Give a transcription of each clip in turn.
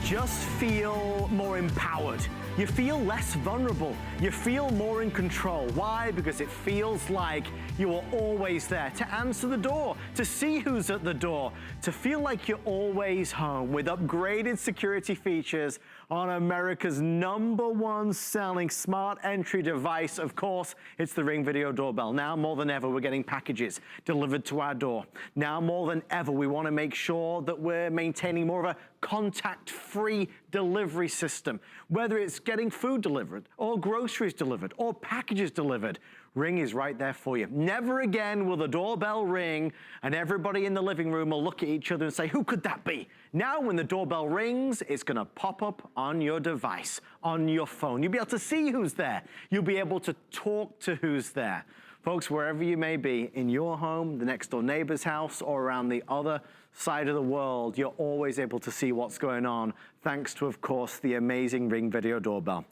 just feel more empowered. You feel less vulnerable. You feel more in control. Why? Because it feels like you are always there to answer the door, to see who's at the door, to feel like you're always home with upgraded security features on America's #1 selling smart entry device. Of course, it's the Ring Video Doorbell. Now more than ever, we're getting packages delivered to our door. Now more than ever, we want to make sure that we're maintaining more of a contact-free delivery system. Whether it's getting food delivered, or groceries delivered, or packages delivered, Ring is right there for you. Never again will the doorbell ring and everybody in the living room will look at each other and say, who could that be? Now when the doorbell rings, it's gonna pop up on your device, on your phone. You'll be able to see who's there. You'll be able to talk to who's there. Folks, wherever you may be, in your home, the next door neighbor's house, or around the other side of the world, you're always able to see what's going on, thanks to, of course, the amazing Ring Video Doorbell.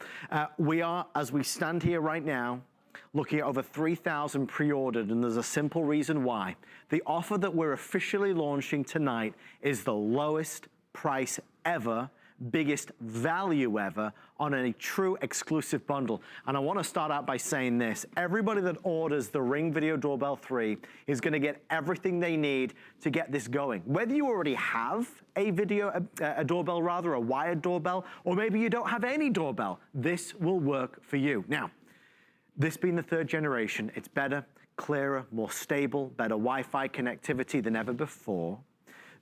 We are, as we stand here right now, looking at over 3,000 pre-ordered, and there's a simple reason why. The offer that we're officially launching tonight is the lowest price ever, biggest value ever on a true exclusive bundle. And I want to start out by saying this. Everybody that orders the Ring Video Doorbell 3 is going to get everything they need to get this going. Whether you already have a doorbell rather, a wired doorbell, or maybe you don't have any doorbell, this will work for you. Now, this being the 3rd generation, it's better, clearer, more stable, better Wi-Fi connectivity than ever before.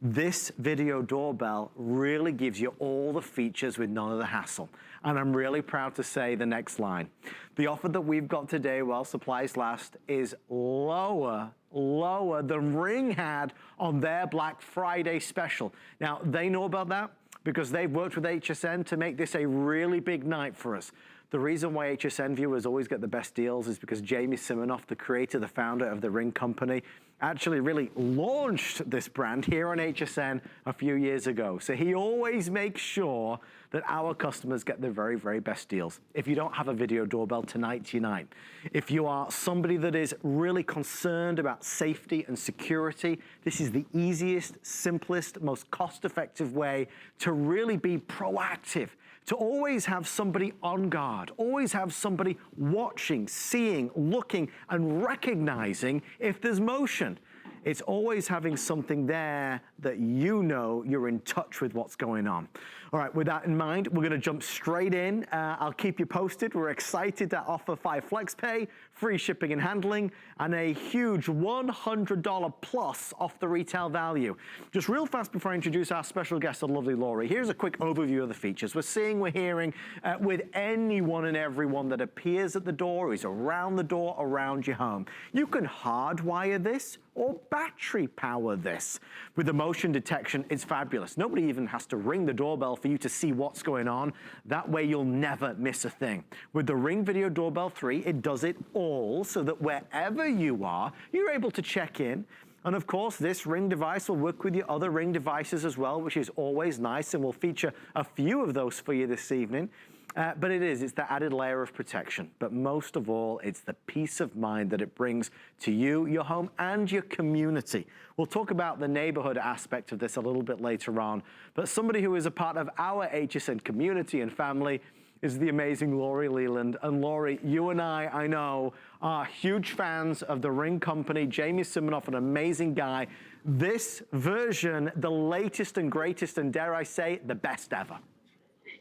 This video doorbell really gives you all the features with none of the hassle. And I'm really proud to say the next line. The offer that we've got today while supplies last is lower than Ring had on their Black Friday special. Now, they know about that because they've worked with HSN to make this a really big night for us. The reason why HSN viewers always get the best deals is because Jamie Siminoff, the creator, the founder of the Ring Company, actually really launched this brand here on HSN a few years ago. So he always makes sure that our customers get the very, very best deals. If you don't have a video doorbell, tonight's your night. If you are somebody that is really concerned about safety and security, this is the easiest, simplest, most cost-effective way to really be proactive, to always have somebody on guard, always have somebody watching, seeing, looking, and recognizing if there's motion. It's always having something there that you know you're in touch with what's going on. All right, with that in mind, we're gonna jump straight in. I'll keep you posted. We're excited to offer 5 FlexPay, free shipping and handling, and a huge $100 plus off the retail value. Just real fast before I introduce our special guest, the lovely Lori, here's a quick overview of the features. We're hearing with anyone and everyone that appears at the door, is around the door, around your home. You can hardwire this or battery power this. With the motion detection, it's fabulous. Nobody even has to ring the doorbell for you to see what's going on. That way you'll never miss a thing. With the Ring Video Doorbell 3, it does it all so that wherever you are, you're able to check in. And of course, this Ring device will work with your other Ring devices as well, which is always nice, and we'll feature a few of those for you this evening. But it's the added layer of protection. But most of all, it's the peace of mind that it brings to you, your home, and your community. We'll talk about the neighborhood aspect of this a little bit later on. But somebody who is a part of our HSN community and family is the amazing Lori Leland. And Lori, you and I know, are huge fans of the Ring Company. Jamie Siminoff, an amazing guy. This version, the latest and greatest, and dare I say, the best ever.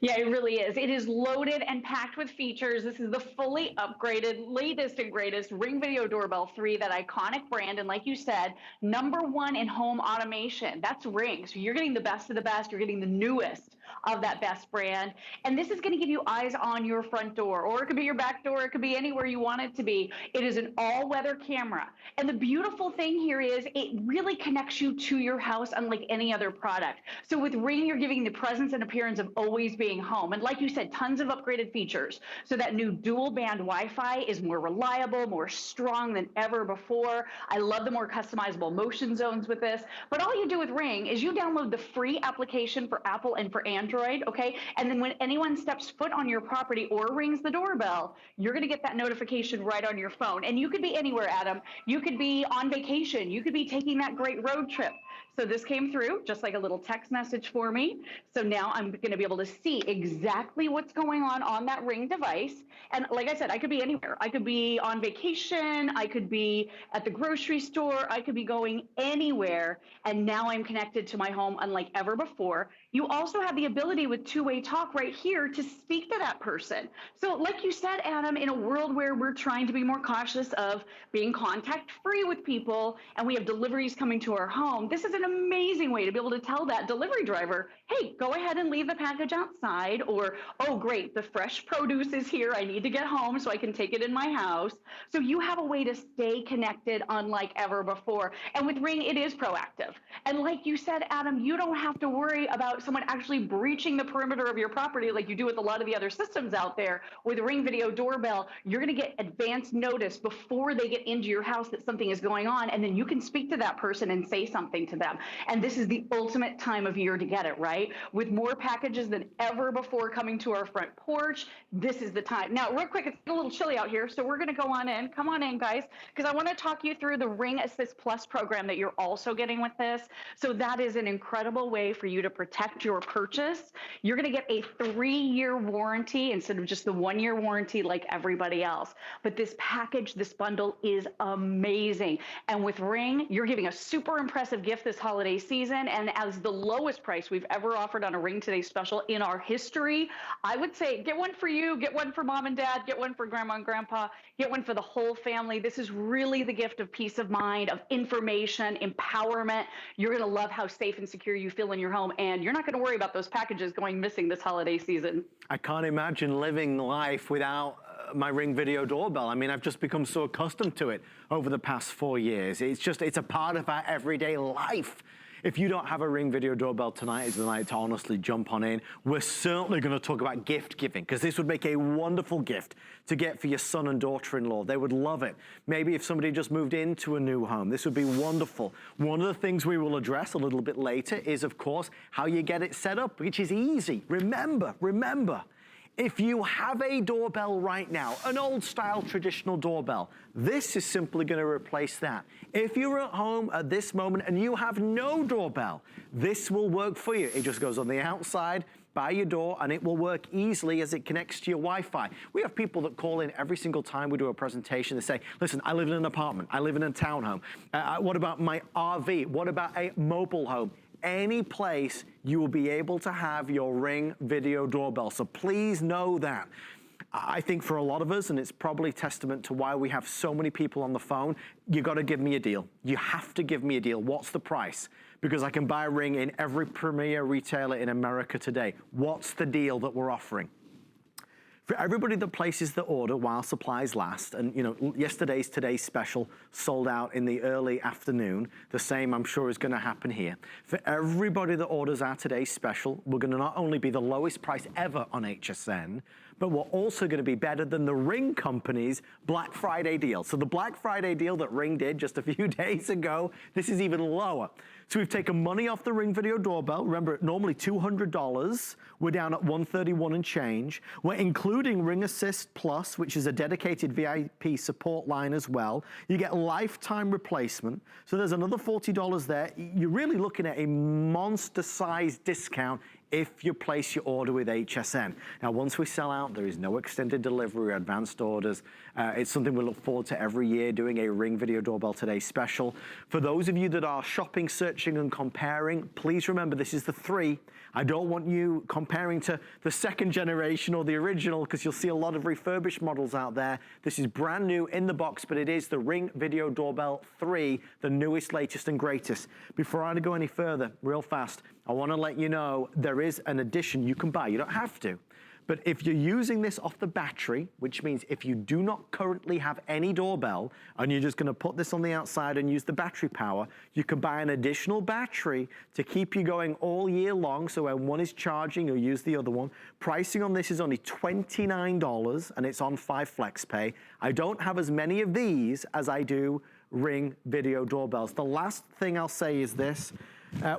Yeah, it really is. It is loaded and packed with features. This is the fully upgraded, latest and greatest Ring Video Doorbell 3, that iconic brand. And like you said, #1 in home automation. That's Ring. So you're getting the best of the best. You're getting the newest of that best brand. And this is going to give you eyes on your front door, or it could be your back door. It could be anywhere you want it to be. It is an all-weather camera. And the beautiful thing here is it really connects you to your house unlike any other product. So with Ring, you're giving the presence and appearance of always being home. And like you said, tons of upgraded features. So that new dual band Wi-Fi is more reliable, more strong than ever before. I love the more customizable motion zones with this. But all you do with Ring is you download the free application for Apple and for Android, okay? And then when anyone steps foot on your property or rings the doorbell, you're gonna get that notification right on your phone. And you could be anywhere, Adam. You could be on vacation. You could be taking that great road trip. So this came through just like a little text message for me. So now I'm going to be able to see exactly what's going on that Ring device. And like I said, I could be anywhere. I could be on vacation. I could be at the grocery store. I could be going anywhere. And now I'm connected to my home unlike ever before. You also have the ability with two-way talk right here to speak to that person. So like you said, Adam, in a world where we're trying to be more cautious of being contact-free with people and we have deliveries coming to our home, this is an amazing way to be able to tell that delivery driver, hey, go ahead and leave the package outside, or, oh, great, the fresh produce is here. I need to get home so I can take it in my house. So you have a way to stay connected unlike ever before. And with Ring, it is proactive. And like you said, Adam, you don't have to worry about someone actually breaching the perimeter of your property like you do with a lot of the other systems out there. With Ring Video Doorbell, you're going to get advance notice before they get into your house that something is going on, and then you can speak to that person and say something to them. And this is the ultimate time of year to get it, right? With more packages than ever before coming to our front porch, this is the time. Now, real quick, it's a little chilly out here, so we're going to go on in. Come on in, guys, because I want to talk you through the Ring Assist Plus program that you're also getting with this. So that is an incredible way for you to protect your purchase. You're going to get a 3-year warranty instead of just the 1-year warranty like everybody else. But this package, this bundle is amazing. And with Ring, you're giving a super impressive gift this holiday season. And as the lowest price we've ever offered on a Ring Today special in our history, I would say get one for you, get one for mom and dad, get one for grandma and grandpa, get one for the whole family. This is really the gift of peace of mind, of information, empowerment. You're going to love how safe and secure you feel in your home, and you're not going to worry about those packages going missing this holiday season. I can't imagine living life without my Ring Video Doorbell. I mean, I've just become so accustomed to it over the past 4 years. It's a part of our everyday life. If you don't have a Ring Video Doorbell, tonight is the night to honestly jump on in. We're certainly going to talk about gift giving, because this would make a wonderful gift to get for your son and daughter-in-law. They would love it. Maybe if somebody just moved into a new home, this would be wonderful. One of the things we will address a little bit later is, of course, how you get it set up, which is easy. Remember, if you have a doorbell right now, an old style traditional doorbell, this is simply going to replace that. If you're at home at this moment and you have no doorbell, this will work for you. It just goes on the outside by your door, and it will work easily as it connects to your Wi-Fi. We have people that call in every single time we do a presentation. They say, listen, I live in an apartment. I live in a townhome. What about my RV? What about a mobile home? Any place you will be able to have your Ring Video Doorbell. So please know that. I think for a lot of us, and it's probably testament to why we have so many people on the phone, you got to give me a deal. You have to give me a deal. What's the price? Because I can buy a Ring in every premier retailer in America today. What's the deal that we're offering? For everybody that places the order while supplies last, and you know, today's special sold out in the early afternoon. The same, I'm sure, is going to happen here. For everybody that orders our today's special, we're going to not only be the lowest price ever on HSN, but we're also going to be better than the Ring Company's Black Friday deal. So the Black Friday deal that Ring did just a few days ago, this is even lower. So we've taken money off the Ring Video Doorbell. Remember, normally $200. We're down at $131 and change. We're including Ring Assist Plus, which is a dedicated VIP support line as well. You get lifetime replacement. So there's another $40 there. You're really looking at a monster-sized discount if you place your order with HSN. Now, once we sell out, there is no extended delivery or advanced orders. It's something we look forward to every year, doing a Ring Video Doorbell Today special. For those of you that are shopping, searching, and comparing, please remember this is the 3. I don't want you comparing to the second generation or the original, because you'll see a lot of refurbished models out there. This is brand new in the box, but it is the Ring Video Doorbell 3, the newest, latest, and greatest. Before I go any further, real fast, I want to let you know there is an addition you can buy. You don't have to. But if you're using this off the battery, which means if you do not currently have any doorbell and you're just going to put this on the outside and use the battery power, you can buy an additional battery to keep you going all year long. So when one is charging, you'll use the other one. Pricing on this is only $29, and it's on 5 Flex Pay. I don't have as many of these as I do Ring Video Doorbells. The last thing I'll say is this.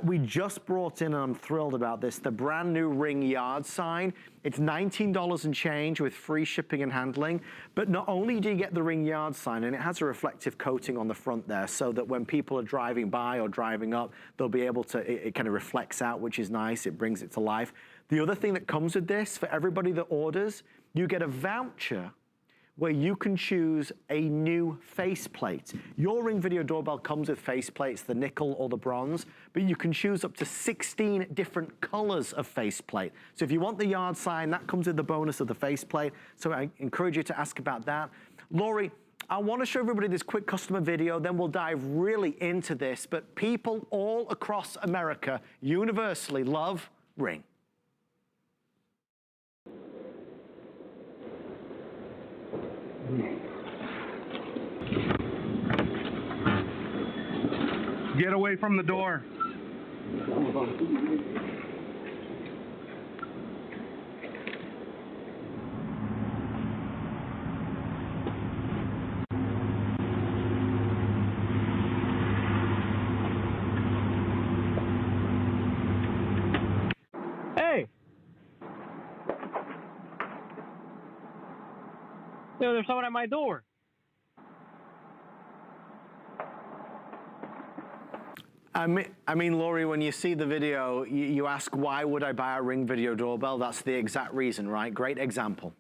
We just brought in, and I'm thrilled about this, the brand new Ring yard sign. It's $19 and change with free shipping and handling. But not only do you get the Ring yard sign, and it has a reflective coating on the front there so that when people are driving by or driving up, they'll be able to, it kind of reflects out, which is nice. It brings it to life. The other thing that comes with this, for everybody that orders, you get a voucher where you can choose a new faceplate. Your Ring Video Doorbell comes with faceplates, the nickel or the bronze, but you can choose up to 16 different colors of faceplate. So if you want the yard sign, that comes with the bonus of the faceplate. So I encourage you to ask about that. Lori, I want to show everybody this quick customer video, then we'll dive really into this, but people all across America universally love Ring. Get away from the door. Hey! There's someone at my door. I mean, Lori, when you see the video, you ask, why would I buy a Ring Video Doorbell? That's the exact reason, right? Great example.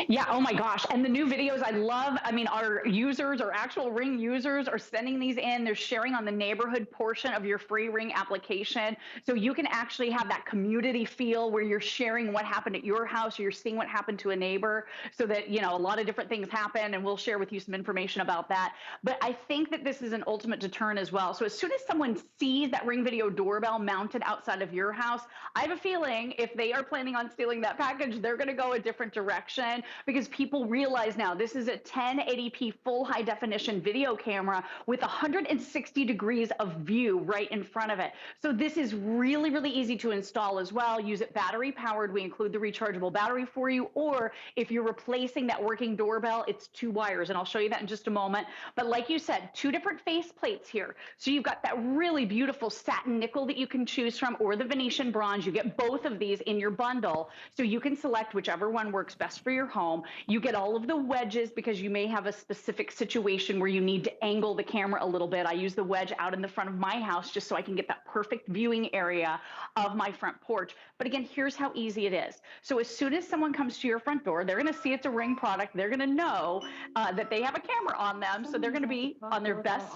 Yeah, oh my gosh. And the new videos I love, I mean, our users, our actual Ring users are sending these in. They're sharing on the neighborhood portion of your free Ring application. So you can actually have that community feel where you're sharing what happened at your house, or you're seeing what happened to a neighbor, so that, you know, a lot of different things happen, and we'll share with you some information about that. But I think that this is an ultimate deterrent as well. So as soon as someone sees that Ring Video Doorbell mounted outside of your house, I have a feeling if they are planning on stealing that package, they're going to go a different direction. Because people realize now this is a 1080p full high definition video camera with 160 degrees of view right in front of it. So this is really, really easy to install as well. Use it battery powered. We include the rechargeable battery for you. Or if you're replacing that working doorbell, it's 2 wires. And I'll show you that in just a moment. But like you said, 2 different face plates here. So you've got that really beautiful satin nickel that you can choose from, or the Venetian bronze. You get both of these in your bundle. So you can select whichever one works best for your home. You get all of the wedges because you may have a specific situation where you need to angle the camera a little bit. I use the wedge out in the front of my house just so I can get that perfect viewing area of my front porch. But again, here's how easy it is. So as soon as someone comes to your front door, they're going to see it's a Ring product. They're going to know that they have a camera on them. So they're going to be on their best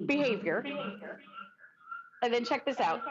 behavior. And then check this out.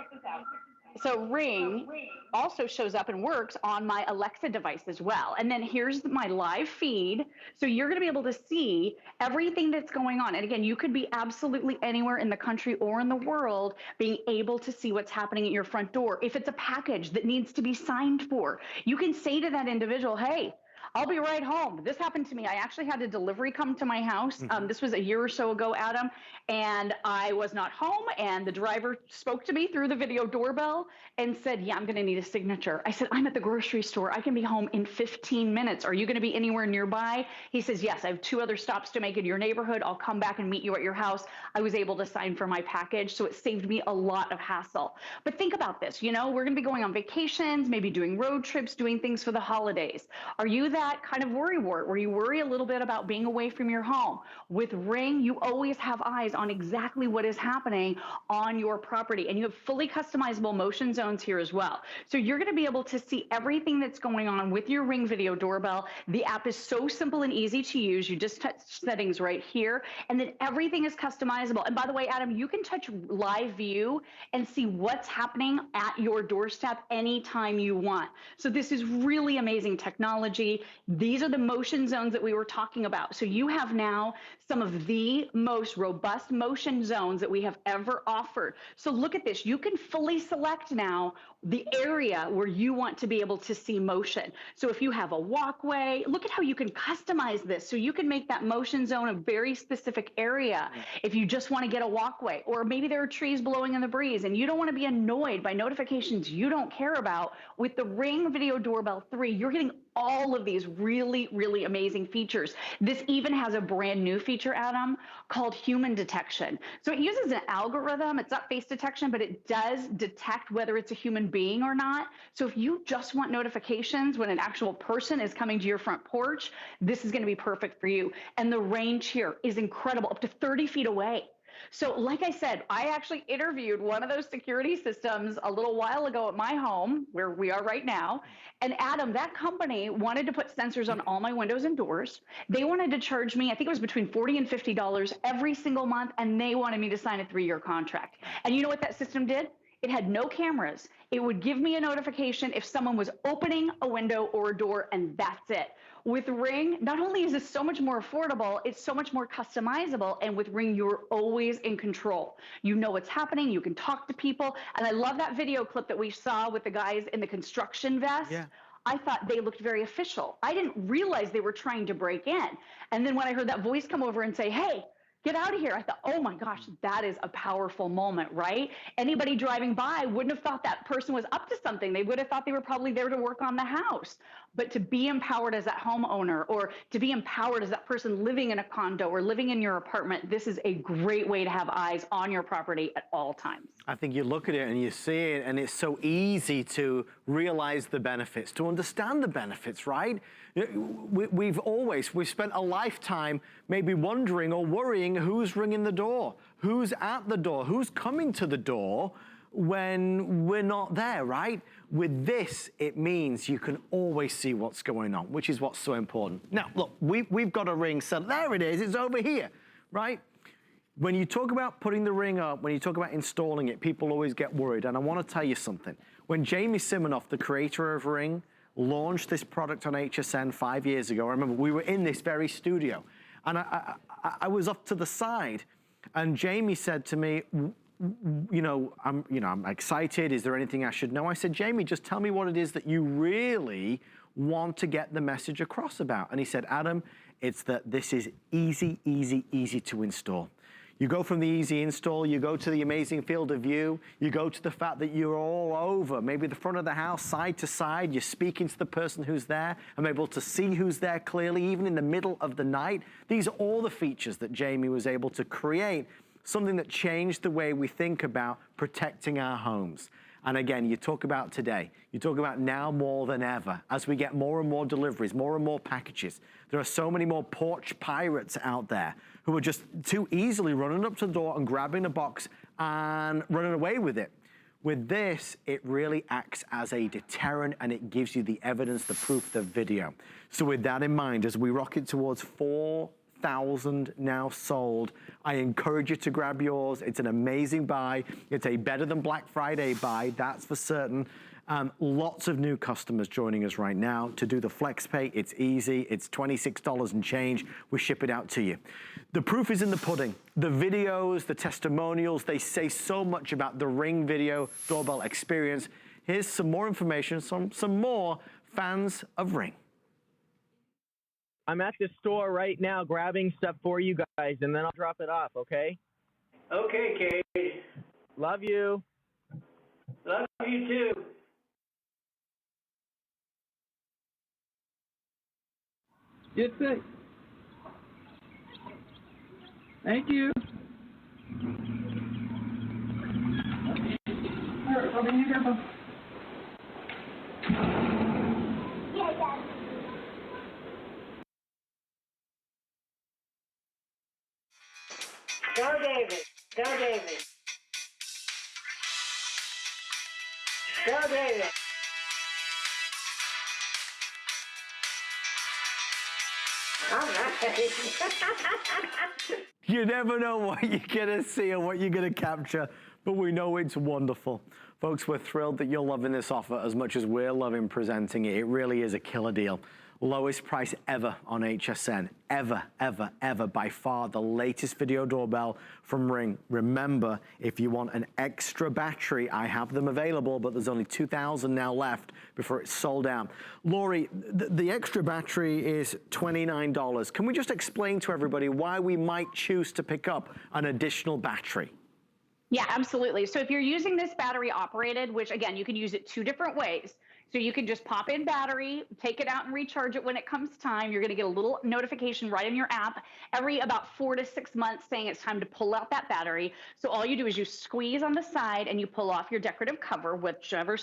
So Ring also shows up and works on my Alexa device as well. And then here's my live feed. So you're going to be able to see everything that's going on. And again, you could be absolutely anywhere in the country or in the world being able to see what's happening at your front door. If it's a package that needs to be signed for, you can say to that individual, hey, I'll be right home. This happened to me. I actually had a delivery come to my house. This was a year or so ago, Adam, and I was not home, and the driver spoke to me through the video doorbell and said, yeah, I'm going to need a signature. I said, I'm at the grocery store. I can be home in 15 minutes. Are you going to be anywhere nearby? He says, yes, I have 2 other stops to make in your neighborhood. I'll come back and meet you at your house. I was able to sign for my package, so it saved me a lot of hassle. But think about this. You know, we're going to be going on vacations, maybe doing road trips, doing things for the holidays. Are you that kind of worrywart where you worry a little bit about being away from your home? With Ring, you always have eyes on exactly what is happening on your property, and you have fully customizable motion zones here as well. So you're going to be able to see everything that's going on with your Ring Video Doorbell. The app is so simple and easy to use. You just touch settings right here, and then everything is customizable. And by the way, Adam, you can touch live view and see what's happening at your doorstep anytime you want. So this is really amazing technology. These are the motion zones that we were talking about. So you have now some of the most robust motion zones that we have ever offered. So look at this. You can fully select now the area where you want to be able to see motion. So if you have a walkway, look at how you can customize this. So you can make that motion zone a very specific area if you just want to get a walkway, or maybe there are trees blowing in the breeze and you don't want to be annoyed by notifications you don't care about. With the Ring Video Doorbell 3, you're getting all of these really, really amazing features. This even has a brand new feature, Adam, called human detection. So it uses an algorithm. It's not face detection, but it does detect whether it's a human being or not. So if you just want notifications when an actual person is coming to your front porch, this is going to be perfect for you. And the range here is incredible, up to 30 feet away. So like I said, I actually interviewed one of those security systems a little while ago at my home, where we are right now. And Adam, that company wanted to put sensors on all my windows and doors. They wanted to charge me, I think it was between $40 and $50 every single month, and they wanted me to sign a 3-year contract. And you know what that system did? It had no cameras. It would give me a notification if someone was opening a window or a door, and that's it. With Ring, not only is this so much more affordable, it's so much more customizable. And with Ring, you're always in control. You know what's happening. You can talk to people. And I love that video clip that we saw with the guys in the construction vest. Yeah. I thought they looked very official. I didn't realize they were trying to break in. And then when I heard that voice come over and say, hey, get out of here, I thought, oh my gosh, that is a powerful moment, right? Anybody driving by wouldn't have thought that person was up to something. They would have thought they were probably there to work on the house. But to be empowered as that homeowner, or to be empowered as that person living in a condo or living in your apartment, this is a great way to have eyes on your property at all times. I think you look at it and you see it, and it's so easy to realize the benefits, to understand the benefits, right? We've spent a lifetime maybe wondering or worrying who's ringing the door, who's at the door, who's coming to the door when we're not there, right? With this, it means you can always see what's going on, which is what's so important. Now, look, we've got a Ring set. There it is, it's over here, right? When you talk about putting the Ring up, when you talk about installing it, people always get worried. And I want to tell you something. When Jamie Siminoff, the creator of Ring, launched this product on HSN 5 years ago, I remember we were in this very studio, and I was off to the side, and Jamie said to me, I'm excited. Is there anything I should know? I said, Jamie, just tell me what it is that you really want to get the message across about. And he said, Adam, it's that this is easy, easy, easy to install. You go from the easy install, you go to the amazing field of view, you go to the fact that you're all over, maybe the front of the house, side to side, you're speaking to the person who's there. I'm able to see who's there clearly, even in the middle of the night. These are all the features that Jamie was able to create, something that changed the way we think about protecting our homes. And again, you talk about today, you talk about now more than ever, as we get more and more deliveries, more and more packages. There are so many more porch pirates out there who are just too easily running up to the door and grabbing a box and running away with it. With this, it really acts as a deterrent, and it gives you the evidence, the proof, the video. So with that in mind, as we rocket towards 4,000 now sold, I encourage you to grab yours. It's an amazing buy. It's a better than Black Friday buy, that's for certain. Lots of new customers joining us right now. To do the flex pay, it's easy. It's $26 and change. We ship it out to you. The proof is in the pudding. The videos, the testimonials, they say so much about the Ring video doorbell experience. Here's some more information, some more fans of Ring. I'm at the store right now grabbing stuff for you guys, and then I'll drop it off, okay? Okay, Kate. Love you. Love you too. Get sick. Thank you. All right, I'll be here, Grandpa. Go, David. Go, David. Go, David. All right. You never know what you're gonna see or what you're gonna capture, but we know it's wonderful. Folks, we're thrilled that you're loving this offer as much as we're loving presenting it. It really is a killer deal. Lowest price ever on HSN, ever, ever, ever, by far the latest video doorbell from Ring. Remember, if you want an extra battery, I have them available, but there's only 2,000 now left before it's sold out. Lori, the extra battery is $29. Can we just explain to everybody why we might choose to pick up an additional battery? Yeah, absolutely. So if you're using this battery operated, which again, you can use it 2 different ways. So you can just pop in battery, take it out and recharge it when it comes time. You're going to get a little notification right in your app every about 4 to 6 months saying it's time to pull out that battery. So all you do is you squeeze on the side and you pull off your decorative cover, whichever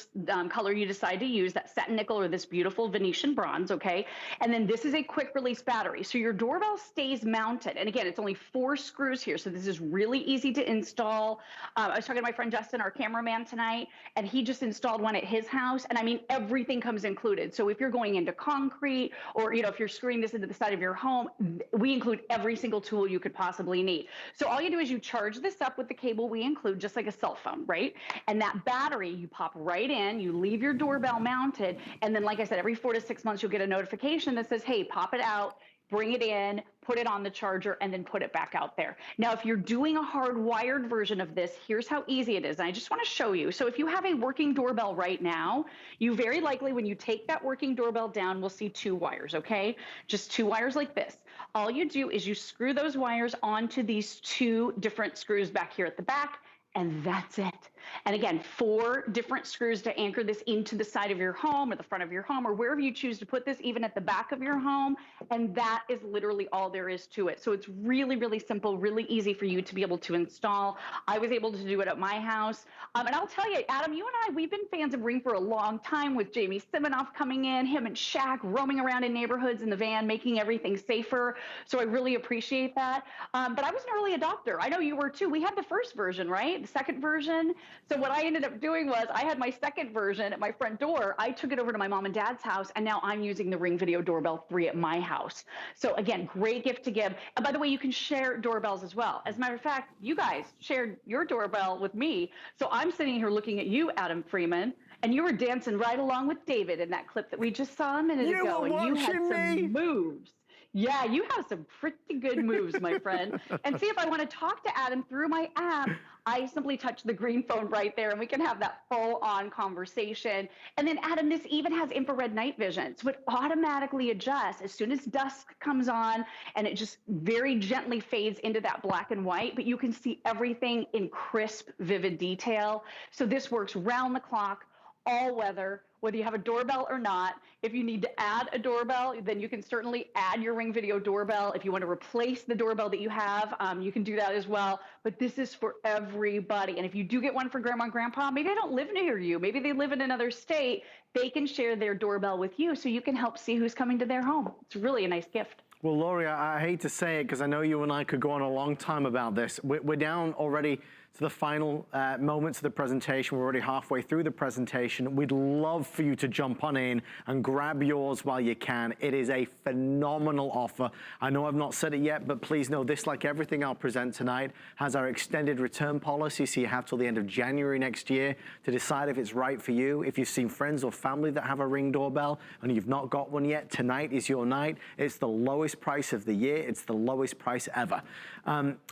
color you decide to use, that satin nickel or this beautiful Venetian bronze, okay? And then this is a quick release battery. So your doorbell stays mounted. And again, it's only 4 screws here. So this is really easy to install. I was talking to my friend Justin, our cameraman tonight, and he just installed one at his house. And I mean, everything comes included. So if you're going into concrete or, if you're screwing this into the side of your home, we include every single tool you could possibly need. So all you do is you charge this up with the cable we include, just like a cell phone, right? And that battery you pop right in, you leave your doorbell mounted. And then, like I said, every 4 to 6 months, you'll get a notification that says, hey, pop it out, bring it in, put it on the charger, and then put it back out there. Now, if you're doing a hardwired version of this, here's how easy it is. And I just want to show you. So if you have a working doorbell right now, you very likely, when you take that working doorbell down, will see 2 wires, okay? Just 2 wires like this. All you do is you screw those wires onto these 2 different screws back here at the back, and that's it. And again, 4 different screws to anchor this into the side of your home or the front of your home or wherever you choose to put this, even at the back of your home. And that is literally all there is to it. So it's really, really simple, really easy for you to be able to install. I was able to do it at my house. And I'll tell you, Adam, you and I, we've been fans of Ring for a long time with Jamie Siminoff coming in, him and Shaq roaming around in neighborhoods in the van, making everything safer. So I really appreciate that. But I was an early adopter. I know you were too. We had the first version, right? The second version. So what I ended up doing was I had my second version at my front door. I took it over to my mom and dad's house, and now I'm using the Ring Video Doorbell 3 at my house. So again, great gift to give. And by the way, you can share doorbells as well. As a matter of fact, you guys shared your doorbell with me. So I'm sitting here looking at you, Adam Freeman, and you were dancing right along with David in that clip that we just saw a minute ago. And you had some moves. Yeah, you have some pretty good moves, my friend. And see, if I want to talk to Adam through my app, I simply touch the green phone right there, and we can have that full-on conversation. And then, Adam, this even has infrared night vision. So it automatically adjusts as soon as dusk comes on, and it just very gently fades into that black and white, but you can see everything in crisp, vivid detail. So this works round the clock, all weather, whether you have a doorbell or not. If you need to add a doorbell, then you can certainly add your Ring Video Doorbell. If you want to replace the doorbell that you have, you can do that as well. But this is for everybody. And if you do get one for grandma and grandpa, maybe they don't live near you. Maybe they live in another state. They can share their doorbell with you so you can help see who's coming to their home. It's really a nice gift. Well, Lori, I hate to say it because I know you and I could go on a long time about this. We're down already to the final moments of the presentation. We're already halfway through the presentation. We'd love for you to jump on in and grab yours while you can. It is a phenomenal offer. I know I've not said it yet, but please know this, like everything I'll present tonight, has our extended return policy, so you have till the end of January next year to decide if it's right for you. If you've seen friends or family that have a Ring doorbell and you've not got one yet, tonight is your night. It's the lowest price of the year. It's the lowest price ever.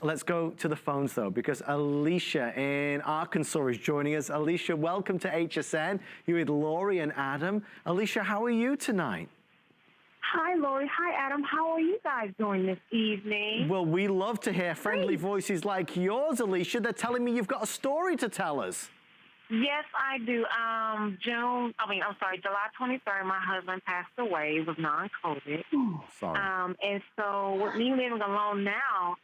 Let's go to the phones though, because Alicia in Arkansas is joining us. Alicia, welcome to HSN. You're with Lori and Adam. Alicia, how are you tonight? Hi, Lori. Hi, Adam. How are you guys doing this evening? Well, we love to hear friendly voices like yours, Alicia. They're telling me you've got a story to tell us. Yes, I do. July 23rd, my husband passed away. It was non-COVID. Oh, sorry. And so with me living alone now,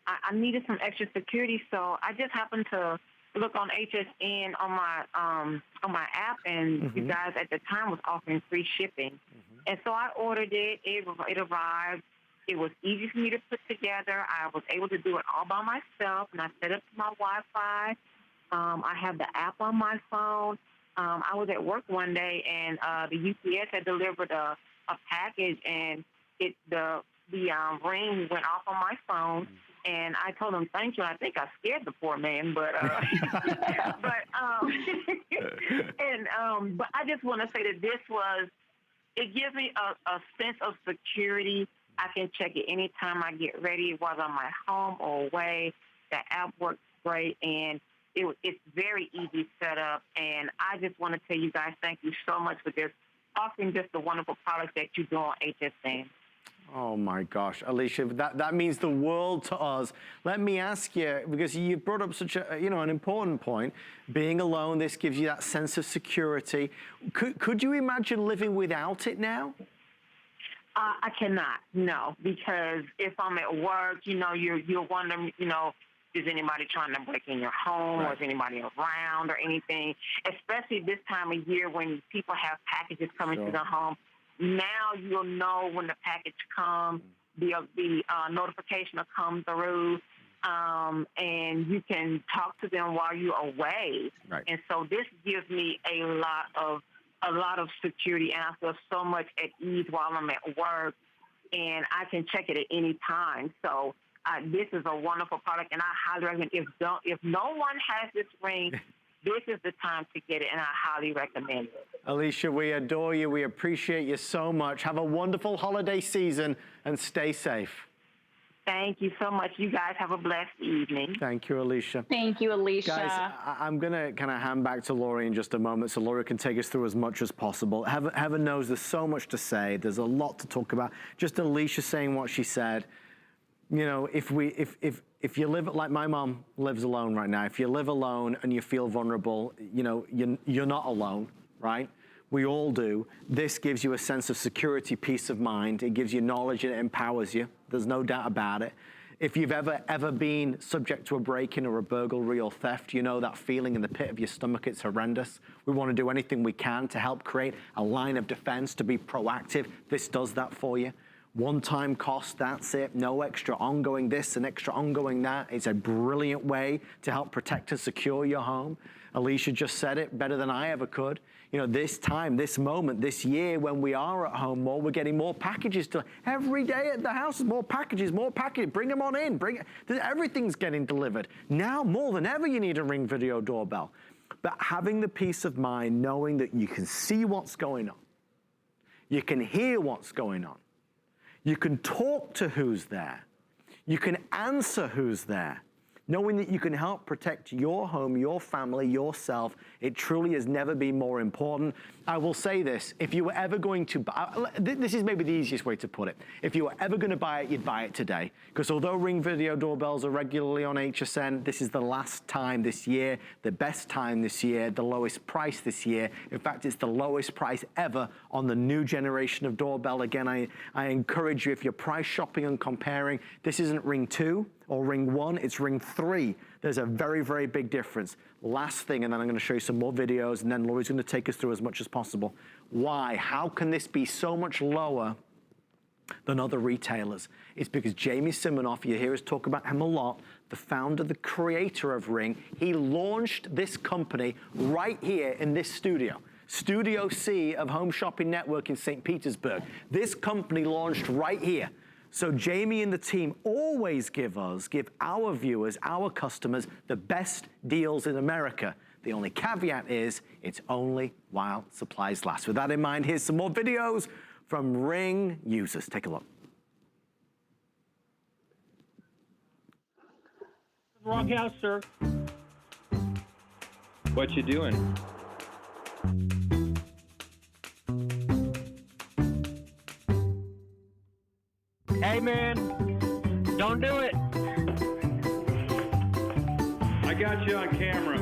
I needed some extra security, so I just happened to look on HSN on my app, and you guys at the time was offering free shipping. And so I ordered it. It arrived. It was easy for me to put together. I was able to do it all by myself, and I set up my Wi-Fi. I have the app on my phone. I was at work one day, and the UPS had delivered a package, and the ring went off on my phone. And I told him, thank you. I think I scared the poor man, but but I just want to say that it gives me a sense of security. I can check it anytime I get ready, whether I'm at home or away. The app works great, and it's very easy setup. And I just want to tell you guys, thank you so much for just offering just the wonderful products that you do on HSN. Oh my gosh, Alicia, that means the world to us. Let me ask you, because you brought up such a, an important point. Being alone, this gives you that sense of security. Could you imagine living without it now? I cannot, no, because if I'm at work, you're wondering, is anybody trying to break in your home, or is anybody around or anything, especially this time of year when people have packages coming to their home. Now you'll know when the package comes, the notification will come through, and you can talk to them while you're away. Right. And so this gives me a lot of security, and I feel so much at ease while I'm at work, and I can check it at any time. So this is a wonderful product, and I highly recommend. If no one has this ring, this is the time to get it, and I highly recommend it. Alicia, we adore you. We appreciate you so much. Have a wonderful holiday season and stay safe. Thank you so much. You guys have a blessed evening. Thank you, Alicia. Thank you, Alicia. Guys, I'm going to kind of hand back to Laurie in just a moment so Laurie can take us through as much as possible. Heaven knows there's so much to say. There's a lot to talk about. Just Alicia saying what she said. If you live, like my mom lives alone right now, if you live alone and you feel vulnerable, you're not alone, right? We all do. This gives you a sense of security, peace of mind. It gives you knowledge and it empowers you. There's no doubt about it. If you've ever been subject to a break-in or a burglary or theft, you know that feeling in the pit of your stomach. It's horrendous. We want to do anything we can to help create a line of defense, to be proactive. This does that for you. One-time cost, that's it. No extra ongoing this and extra ongoing that. It's a brilliant way to help protect and secure your home. Alicia just said it better than I ever could. This time, this moment, this year, when we are at home more, we're getting more packages every day at the house. More packages. Bring them on in. Everything's getting delivered. Now, more than ever, you need a Ring Video Doorbell. But having the peace of mind, knowing that you can see what's going on. You can hear what's going on. You can talk to who's there. You can answer who's there. Knowing that you can help protect your home, your family, yourself, it truly has never been more important. I will say this, if you were ever going to buy, this is maybe the easiest way to put it. If you were ever going to buy it, you'd buy it today. Because although Ring Video Doorbells are regularly on HSN, this is the last time this year, the best time this year, the lowest price this year. In fact, it's the lowest price ever on the new generation of doorbell. Again, I encourage you, if you're price shopping and comparing, this isn't Ring 2 or Ring 1, it's Ring 3. There's a very, very big difference. Last thing, and then I'm going to show you some more videos, and then Laurie's going to take us through as much as possible. Why? How can this be so much lower than other retailers? It's because Jamie Siminoff, you hear us talk about him a lot, the founder, the creator of Ring, he launched this company right here in this studio. Studio C of Home Shopping Network in St. Petersburg. This company launched right here. So Jamie and the team always give our viewers, our customers, the best deals in America. The only caveat is it's only while supplies last. With that in mind, here's some more videos from Ring users. Take a look. Wrong house, sir. What you doing? Hey, man, don't do it. I got you on camera.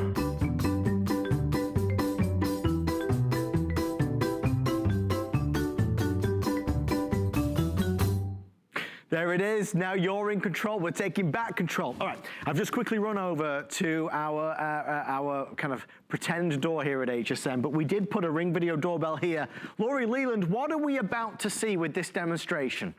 There it is. Now you're in control. We're taking back control. All right. I've just quickly run over to our kind of pretend door here at HSN, but we did put a Ring Video Doorbell here. Laurie Leland, what are we about to see with this demonstration?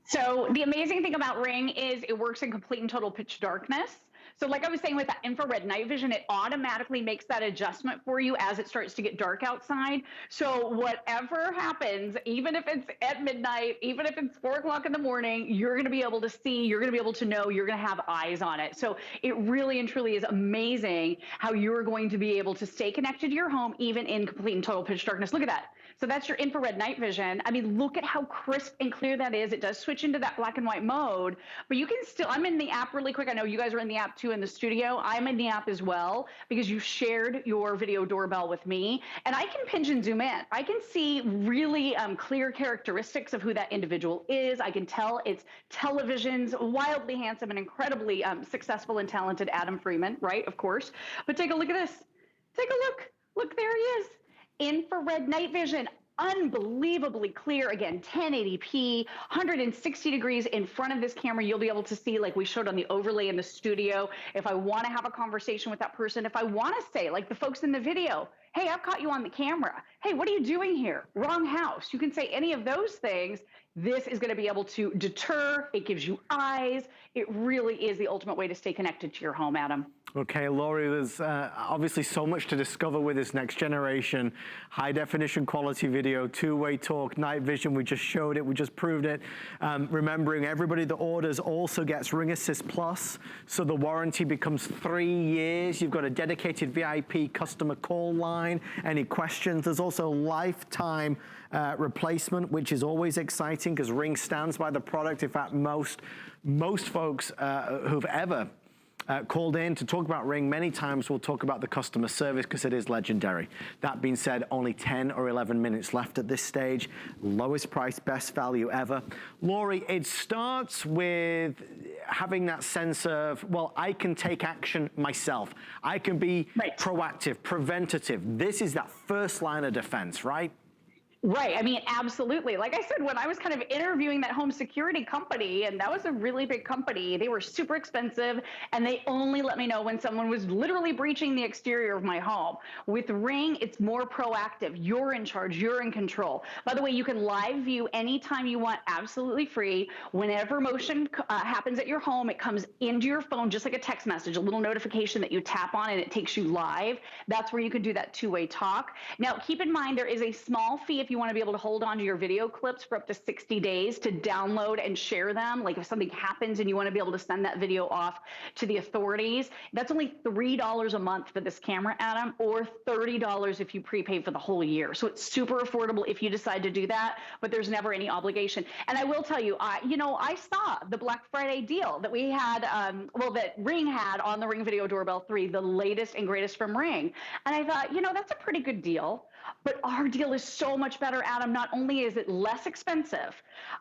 So the amazing thing about Ring is it works in complete and total pitch darkness. So like I was saying with that infrared night vision, it automatically makes that adjustment for you as it starts to get dark outside. So whatever happens, even if it's at midnight, even if it's 4 o'clock in the morning, you're going to be able to see, you're going to be able to know, you're going to have eyes on it. So it really and truly is amazing how you're going to be able to stay connected to your home, even in complete and total pitch darkness. Look at that. So that's your infrared night vision. I mean, look at how crisp and clear that is. It does switch into that black and white mode, but you can still, I'm in the app really quick. I know you guys are in the app too in the studio. I'm in the app as well because you shared your video doorbell with me, and I can pinch and zoom in. I can see really clear characteristics of who that individual is. I can tell it's television's wildly handsome and incredibly successful and talented Adam Freeman, right? Of course. But take a look at this. Take a look. Look, there he is. Infrared night vision, unbelievably clear. Again, 1080p, 160 degrees in front of this camera. You'll be able to see, like we showed on the overlay in the studio, if I want to have a conversation with that person, if I want to say, like the folks in the video, hey, I've caught you on the camera. Hey, what are you doing here? Wrong house. You can say any of those things. This is going to be able to deter. It gives you eyes. It really is the ultimate way to stay connected to your home, Adam. Okay, Laurie, there's obviously so much to discover with this next generation. High definition quality video, two-way talk, night vision, we just showed it, we just proved it. Remembering everybody that orders also gets Ring Assist Plus, so the warranty becomes 3 years. You've got a dedicated VIP customer call line. Any questions? There's also lifetime replacement, which is always exciting because Ring stands by the product. In fact, most folks who've ever called in to talk about Ring many times will talk about the customer service because it is legendary. That being said, only 10 or 11 minutes left at this stage. Lowest price, best value ever. Laurie, it starts with having that sense of, well, I can take action myself. I can be proactive, preventative. This is that first line of defense, right? Right. I mean, absolutely. Like I said, when I was kind of interviewing that home security company, and that was a really big company, they were super expensive, and they only let me know when someone was literally breaching the exterior of my home. With Ring, it's more proactive. You're in charge. You're in control. By the way, you can live view anytime you want, absolutely free. Whenever motion happens at your home, it comes into your phone, just like a text message, a little notification that you tap on, and it takes you live. That's where you can do that two-way talk. Now, keep in mind, there is a small fee if you want to be able to hold on to your video clips for up to 60 days to download and share them. Like if something happens and you want to be able to send that video off to the authorities, that's only $3 a month for this camera, Adam, or $30 if you prepay for the whole year. So it's super affordable if you decide to do that, but there's never any obligation. And I will tell you, I saw the Black Friday deal that we had, that Ring had on the Ring Video Doorbell 3, the latest and greatest from Ring. And I thought, that's a pretty good deal. But our deal is so much better, Adam. Not only is it less expensive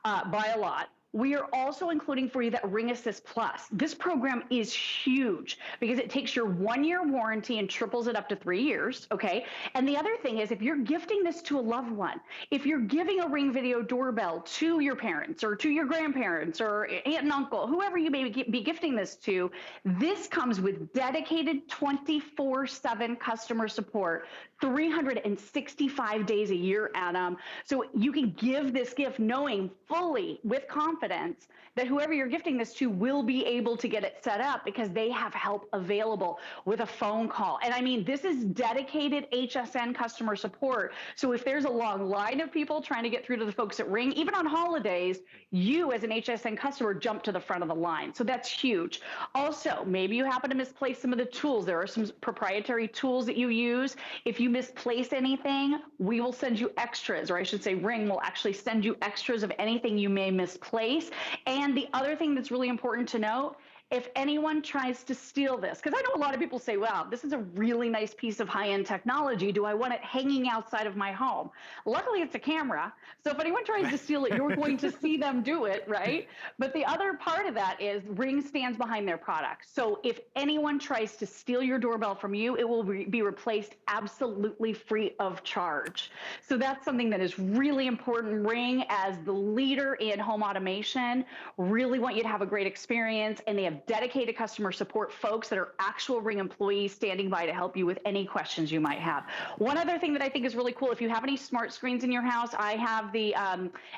by a lot, we are also including for you that Ring Assist Plus. This program is huge because it takes your 1-year warranty and triples it up to 3 years, okay? And the other thing is if you're gifting this to a loved one, if you're giving a Ring Video Doorbell to your parents or to your grandparents or aunt and uncle, whoever you may be gifting this to, this comes with dedicated 24/7 customer support, 365 days a year, Adam. So you can give this gift knowing fully with confidence that whoever you're gifting this to will be able to get it set up because they have help available with a phone call. And I mean, this is dedicated HSN customer support. So if there's a long line of people trying to get through to the folks at Ring, even on holidays, you as an HSN customer jump to the front of the line. So that's huge. Also, maybe you happen to misplace some of the tools. There are some proprietary tools that you use. If you misplace anything, we will send you extras, or I should say Ring will actually send you extras of anything you may misplace. And the other thing that's really important to note, if anyone tries to steal this, because I know a lot of people say, wow, this is a really nice piece of high-end technology. Do I want it hanging outside of my home? Luckily, it's a camera. So if anyone tries to steal it, you're going to see them do it, right? But the other part of that is Ring stands behind their product. So if anyone tries to steal your doorbell from you, it will be replaced absolutely free of charge. So that's something that is really important. Ring, as the leader in home automation, really want you to have a great experience, and they have dedicated customer support folks that are actual Ring employees standing by to help you with any questions you might have. One other thing that I think is really cool, if you have any smart screens in your house, I have the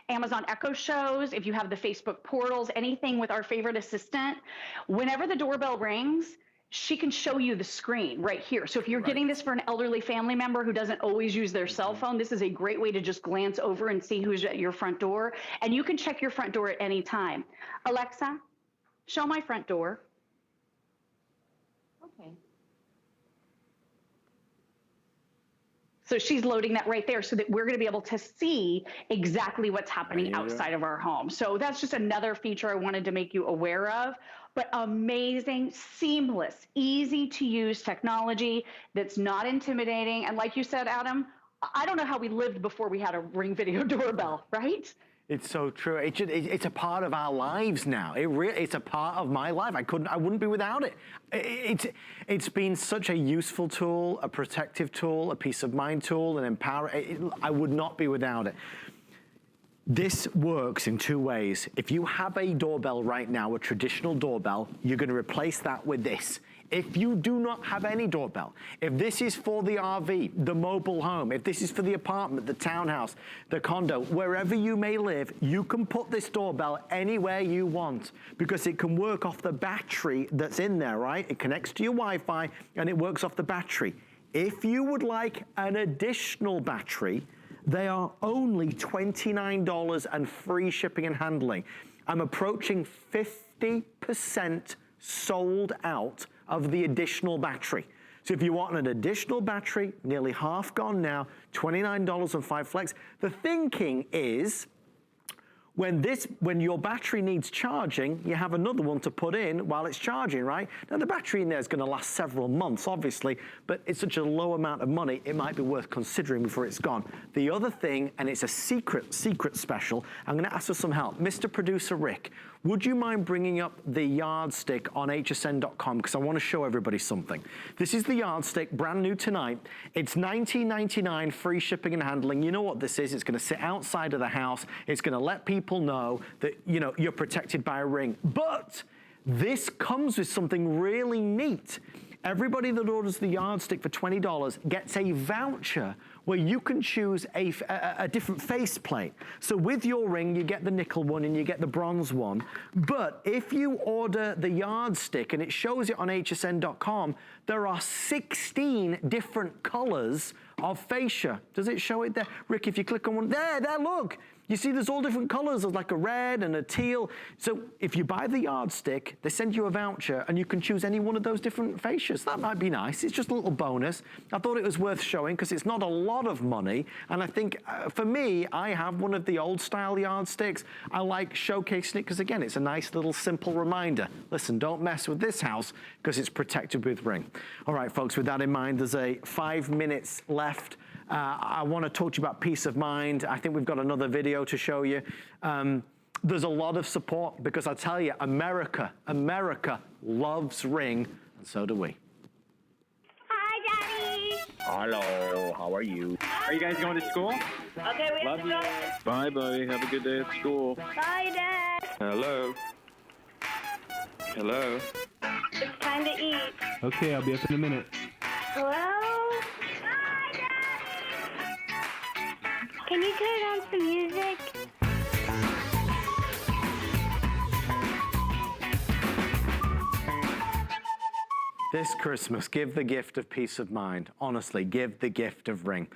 Amazon Echo shows, if you have the Facebook portals, anything with our favorite assistant, whenever the doorbell rings, she can show you the screen right here. So if you're getting this for an elderly family member who doesn't always use their cell phone, this is a great way to just glance over and see who's at your front door. And you can check your front door at any time. Alexa, show my front door. Okay. So she's loading that right there so that we're going to be able to see exactly what's happening outside of our home. So that's just another feature I wanted to make you aware of. But amazing, seamless, easy to use technology that's not intimidating. And like you said, Adam, I don't know how we lived before we had a Ring video doorbell, right? It's so true. It's a part of our lives now. It's a part of my life. I wouldn't be without it. It's been such a useful tool, a protective tool, a peace of mind tool, an empowering. I would not be without it. This works in two ways. If you have a doorbell right now, a traditional doorbell, you're going to replace that with this. If you do not have any doorbell, if this is for the RV, the mobile home, if this is for the apartment, the townhouse, the condo, wherever you may live, you can put this doorbell anywhere you want because it can work off the battery that's in there, right? It connects to your Wi-Fi and it works off the battery. If you would like an additional battery, they are only $29 and free shipping and handling. I'm approaching 50% sold out of the additional battery. So if you want an additional battery, nearly half gone now, $29 and 5 flex. The thinking is, when your battery needs charging, you have another one to put in while it's charging, right? Now the battery in there is going to last several months, obviously, but it's such a low amount of money, it might be worth considering before it's gone. The other thing, and it's a secret special, I'm going to ask for some help. Mr. Producer Rick, would you mind bringing up the yardstick on hsn.com because I want to show everybody something. This is the yardstick, brand new tonight. It's $19.99, free shipping and handling. You know what this is? It's going to sit outside of the house. It's going to let people know that, you know, you're protected by a ring. But this comes with something really neat. Everybody that orders the yardstick for $20 gets a voucher where you can choose a different faceplate. So with your ring, you get the nickel one and you get the bronze one. But if you order the yardstick, and it shows it on hsn.com, there are 16 different colors of fascia. Does it show it there? Rick, if you click on one, there, look. You see there's all different colors. There's like a red and a teal. So if you buy the yardstick, they send you a voucher and you can choose any one of those different fascias. That might be nice. It's just a little bonus. I thought it was worth showing because it's not a lot of money. And I think for me, I have one of the old style yardsticks. I like showcasing it because again, it's a nice little simple reminder. Listen, don't mess with this house because it's protected with ring. All right, folks, with that in mind, there's 5 minutes left. I want to talk to you about peace of mind. I think we've got another video to show you. There's a lot of support because I tell you, America loves Ring, and so do we. Hi, Daddy. Hello, how are you? Are you guys going to school? Okay, we have to go. Bye, buddy. Have a good day at school. Bye, Dad. Hello. Hello. It's time to eat. Okay, I'll be up in a minute. Hello? Bye, Daddy. Can you turn on some music? This Christmas, give the gift of peace of mind. Honestly, give the gift of Ring.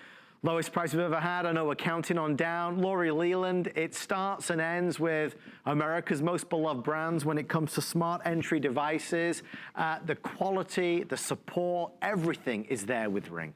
Lowest price we've ever had. I know we're counting on down. Lori Leland, it starts and ends with America's most beloved brands when it comes to smart entry devices. The quality, the support, everything is there with Ring.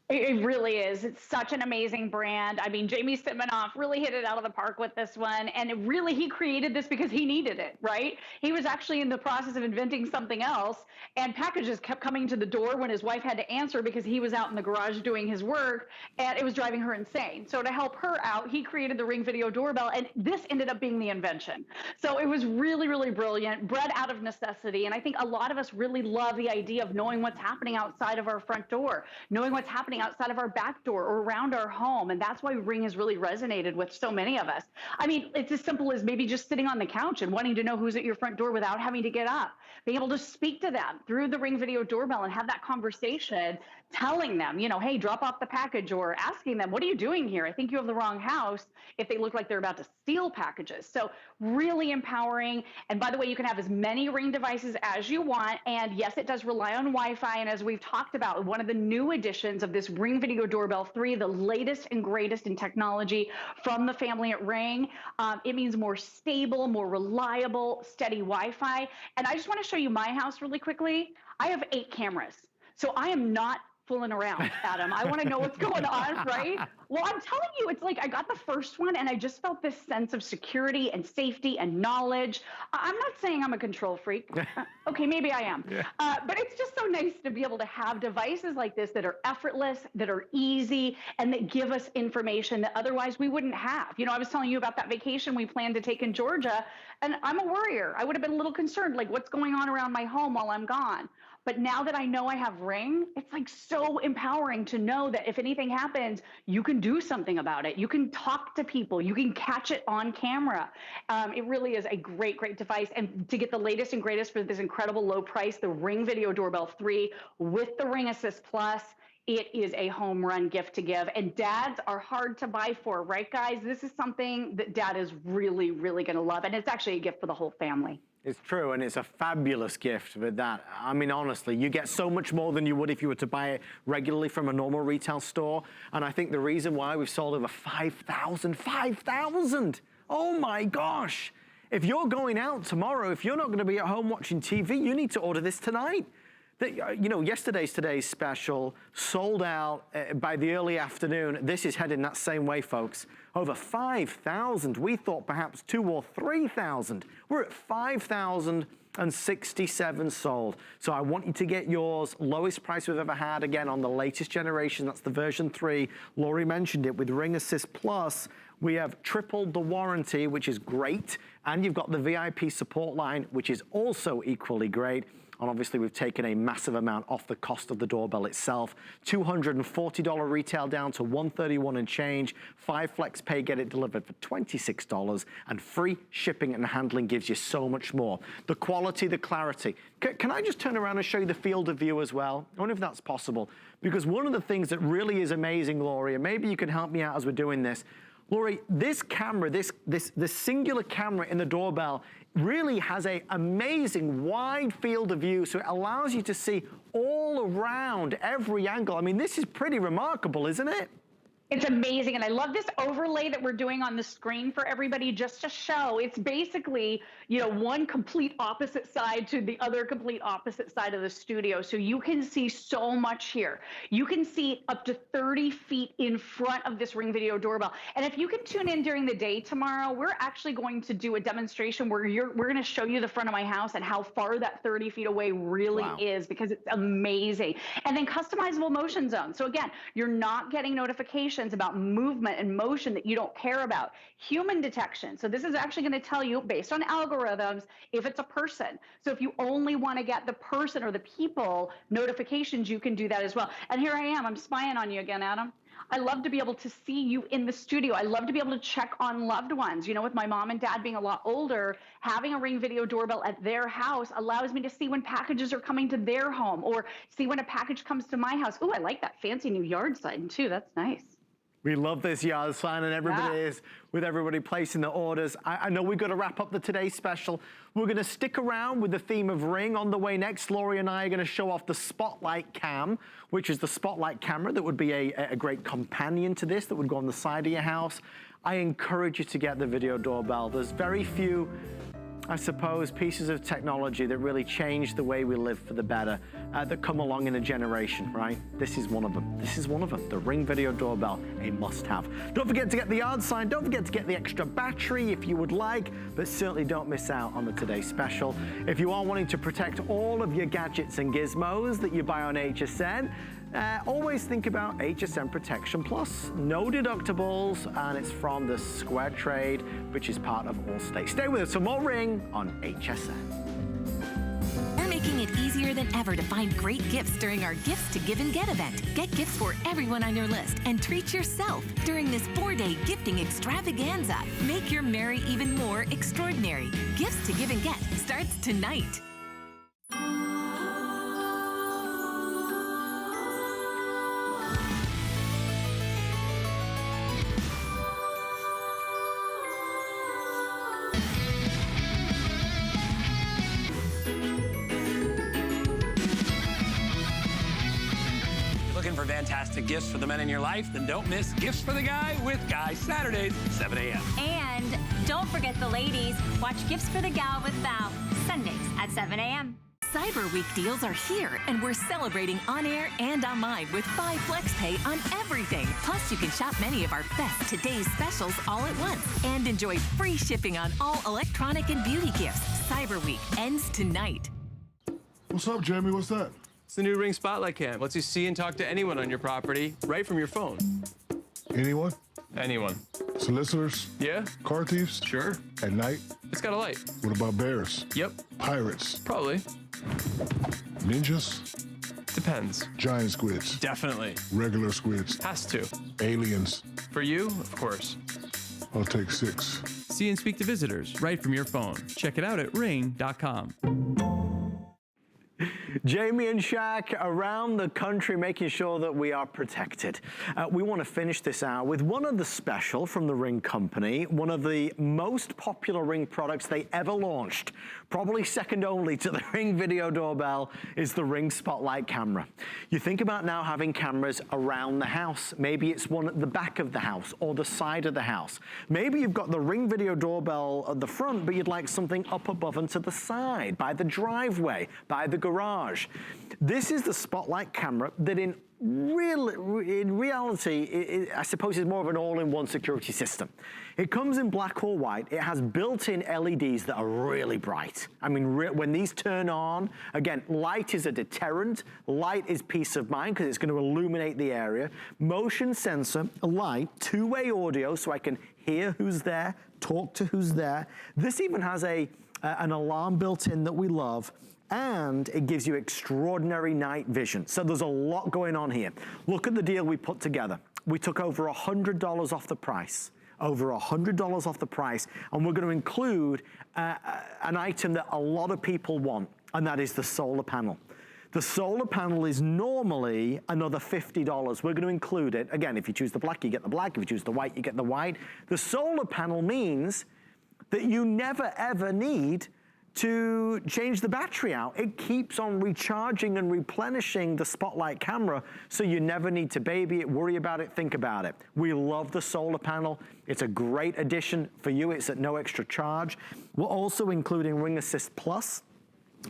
It really is. It's such an amazing brand. I mean, Jamie Siminoff really hit it out of the park with this one. And he created this because he needed it, right? He was actually in the process of inventing something else, and packages kept coming to the door when his wife had to answer because he was out in the garage doing his work, and it was driving her insane. So to help her out, he created the Ring video doorbell, and this ended up being the invention. So it was really, really brilliant, bred out of necessity. And I think a lot of us really love the idea of knowing what's happening outside of our front door, knowing what's happening outside of our back door or around our home. And that's why Ring has really resonated with so many of us. I mean, it's as simple as maybe just sitting on the couch and wanting to know who's at your front door without having to get up, being able to speak to them through the Ring video doorbell and have that conversation, telling them, you know, hey, drop off the package, or asking them, what are you doing here? I think you have the wrong house, if they look like they're about to steal packages. So really empowering. And by the way, you can have as many Ring devices as you want. And yes, it does rely on Wi-Fi. And as we've talked about, one of the new additions of this Ring video doorbell 3, the latest and greatest in technology from the family at Ring, it means more stable, more reliable, steady Wi-Fi. And I just want to show you my house really quickly. I have 8 cameras. So I am not fooling around, Adam. I want to know what's going on, right? Well, I'm telling you, it's like I got the first one and I just felt this sense of security and safety and knowledge. I'm not saying I'm a control freak. Okay, maybe I am. But it's just so nice to be able to have devices like this that are effortless, that are easy, and that give us information that otherwise we wouldn't have. You know, I was telling you about that vacation we planned to take in Georgia, and I'm a worrier. I would have been a little concerned, like what's going on around my home while I'm gone. But now that I know I have Ring, it's like so empowering to know that if anything happens, you can do something about it. You can talk to people. You can catch it on camera. It really is a great, great device. And to get the latest and greatest for this incredible low price, the Ring Video Doorbell 3 with the Ring Assist Plus, it is a home run gift to give. And dads are hard to buy for, right, guys? This is something that dad is really, really going to love. And it's actually a gift for the whole family. It's true, and it's a fabulous gift with that. I mean, honestly, you get so much more than you would if you were to buy it regularly from a normal retail store. And I think the reason why we've sold over 5,000. Oh my gosh. If you're going out tomorrow, if you're not going to be at home watching TV, you need to order this tonight. You know, today's special sold out by the early afternoon. This is heading that same way, folks. Over 5,000. We thought perhaps 2,000 or 3,000. We're at 5,067 sold. So I want you to get yours. Lowest price we've ever had, again, on the latest generation. That's the version 3. Lori mentioned it with Ring Assist Plus. We have tripled the warranty, which is great. And you've got the VIP support line, which is also equally great. And obviously, we've taken a massive amount off the cost of the doorbell itself. $240 retail down to $131 and change. 5 flex pay, get it delivered for $26. And free shipping and handling gives you so much more. The quality, the clarity. Can I just turn around and show you the field of view as well? I wonder if that's possible. Because one of the things that really is amazing, Lori, and maybe you can help me out as we're doing this. Lori, this camera, this singular camera in the doorbell really has an amazing wide field of view, so it allows you to see all around every angle. I mean, this is pretty remarkable, isn't it? It's amazing, and I love this overlay that we're doing on the screen for everybody just to show. It's basically, you know, one complete opposite side to the other complete opposite side of the studio. So you can see so much here. You can see up to 30 feet in front of this Ring Video Doorbell. And if you can tune in during the day tomorrow, we're actually going to do a demonstration where we're going to show you the front of my house and how far that 30 feet away really is, because it's amazing. And then customizable motion zones. So again, you're not getting notifications about movement and motion that you don't care about. Human detection. So this is actually going to tell you, based on algorithms, if it's a person. So if you only want to get the person or the people notifications, you can do that as well. And here I am. I'm spying on you again, Adam. I love to be able to see you in the studio. I love to be able to check on loved ones. You know, with my mom and dad being a lot older, having a Ring Video Doorbell at their house allows me to see when packages are coming to their home or see when a package comes to my house. Ooh, I like that fancy new yard sign too. That's nice. We love this yard sign, and everybody is, with everybody placing the orders. I know we've got to wrap up the Today Special. We're going to stick around with the theme of Ring. On the way next, Lori and I are going to show off the Spotlight Cam, which is the Spotlight camera that would be a great companion to this, that would go on the side of your house. I encourage you to get the Video Doorbell. There's very few, I suppose, pieces of technology that really change the way we live for the better, that come along in a generation, right? This is one of them. This is one of them. The Ring Video Doorbell, a must-have. Don't forget to get the yard sign. Don't forget to get the extra battery if you would like, but certainly don't miss out on the Today Special. If you are wanting to protect all of your gadgets and gizmos that you buy on HSN, always think about HSN Protection Plus. No deductibles, and it's from the Square Trade, which is part of Allstate. Stay with us for more Ring on HSN. We're making it easier than ever to find great gifts during our Gifts to Give and Get event. Get gifts for everyone on your list and treat yourself during this 4-day gifting extravaganza. Make your Merry even more extraordinary. Gifts to Give and Get starts tonight. Fantastic gifts for the men in your life? Then don't miss Gifts for the Guy with Guy Saturdays at 7 a.m. And don't forget the ladies. Watch Gifts for the Gal with Val Sundays at 7 a.m. Cyber Week deals are here, and we're celebrating on air and online with 5 Flex Pay on everything. Plus, you can shop many of our best today's specials all at once and enjoy free shipping on all electronic and beauty gifts. Cyber Week ends tonight. What's up, Jamie? What's that? It's the new Ring Spotlight Cam. Lets you see and talk to anyone on your property right from your phone. Anyone? Anyone. Solicitors? Yeah. Car thieves? Sure. At night? It's got a light. What about bears? Yep. Pirates? Probably. Ninjas? Depends. Giant squids? Definitely. Regular squids? Has to. Aliens? For you, of course. I'll take 6. See and speak to visitors right from your phone. Check it out at ring.com. Jamie and Shaq around the country making sure that we are protected. We want to finish this hour with one of the special from the Ring Company, one of the most popular Ring products they ever launched. Probably second only to the Ring video doorbell is the Ring Spotlight camera. You think about now having cameras around the house. Maybe it's one at the back of the house or the side of the house. Maybe you've got the Ring video doorbell at the front, but you'd like something up above and to the side, by the driveway, by the garage. This is the Spotlight camera that in reality, I suppose is more of an all-in-one security system. It comes in black or white. It has built-in LEDs that are really bright. I mean, when these turn on, again, light is a deterrent. Light is peace of mind because it's going to illuminate the area. Motion sensor, a light, two-way audio so I can hear who's there, talk to who's there. This even has an alarm built in that we love. And it gives you extraordinary night vision. So there's a lot going on here. Look at the deal we put together. We took over $100 off the price. Over $100 off the price. And we're going to include an item that a lot of people want, and that is the solar panel. The solar panel is normally another $50. We're going to include it. Again, if you choose the black, you get the black. If you choose the white, you get the white. The solar panel means that you never, ever need to change the battery out. It keeps on recharging and replenishing the Spotlight camera, so you never need to baby it, worry about it, think about it. We love the solar panel. It's a great addition for you. It's at no extra charge. We're also including Ring Assist Plus.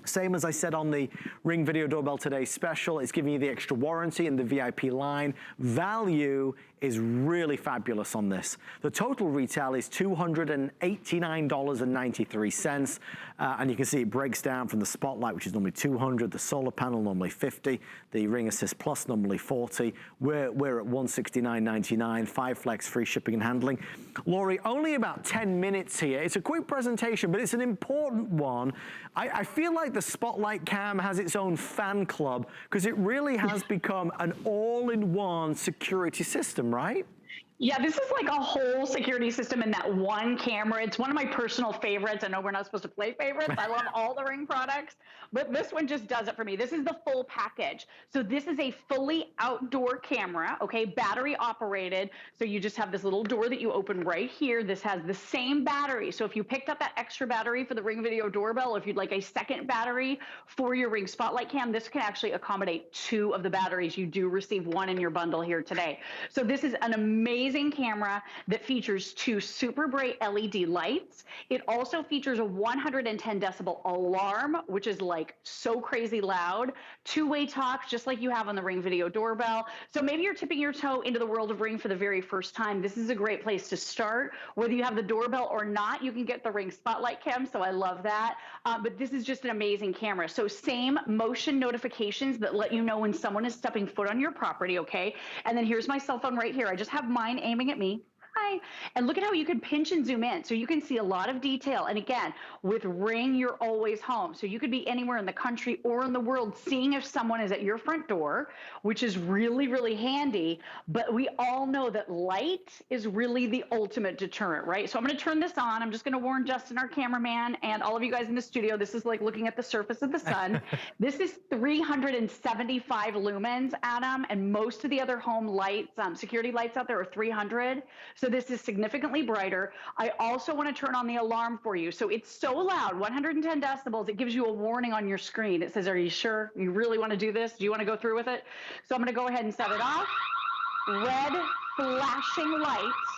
Same as I said on the Ring Video Doorbell Today special, it's giving you the extra warranty in the VIP line. Value is really fabulous on this. The total retail is $289.93. And you can see it breaks down from the Spotlight, which is normally $200, the solar panel normally $50, the Ring Assist Plus normally $40. We're at $169.99, 5 flex, free shipping and handling. Laurie, only about 10 minutes here. It's a quick presentation, but it's an important one. I feel like the Spotlight Cam has its own fan club because it really has become an all-in-one security system, right? Yeah, this is like a whole security system in that one camera. It's one of my personal favorites. I know we're not supposed to play favorites. I love all the Ring products, but this one just does it for me. This is the full package. So this is a fully outdoor camera, okay, battery operated. So you just have this little door that you open right here. This has the same battery. So if you picked up that extra battery for the Ring Video Doorbell, if you'd like a second battery for your Ring Spotlight Cam, this can actually accommodate 2 of the batteries. You do receive 1 in your bundle here today. So this is an amazing camera that features 2 super bright LED lights. It also features a 110 decibel alarm, which is like so crazy loud. 2-way talk, just like you have on the Ring Video Doorbell. So maybe you're tipping your toe into the world of Ring for the very first time. This is a great place to start. Whether you have the doorbell or not, you can get the Ring Spotlight Cam, so I love that. But this is just an amazing camera. So same motion notifications that let you know when someone is stepping foot on your property, okay? And then here's my cell phone right here. I just have mine aiming at me. Hi. And look at how you can pinch and zoom in. So you can see a lot of detail. And again, with Ring, you're always home. So you could be anywhere in the country or in the world seeing if someone is at your front door, which is really, really handy. But we all know that light is really the ultimate deterrent, right? So I'm going to turn this on. I'm just going to warn Justin, our cameraman, and all of you guys in the studio, this is like looking at the surface of the sun. This is 375 lumens, Adam, and most of the other home lights, security lights out there are 300. So this is significantly brighter. I also want to turn on the alarm for you. So it's so loud, 110 decibels, it gives you a warning on your screen. It says, are you sure you really want to do this? Do you want to go through with it? So I'm going to go ahead and set it off. Red flashing lights.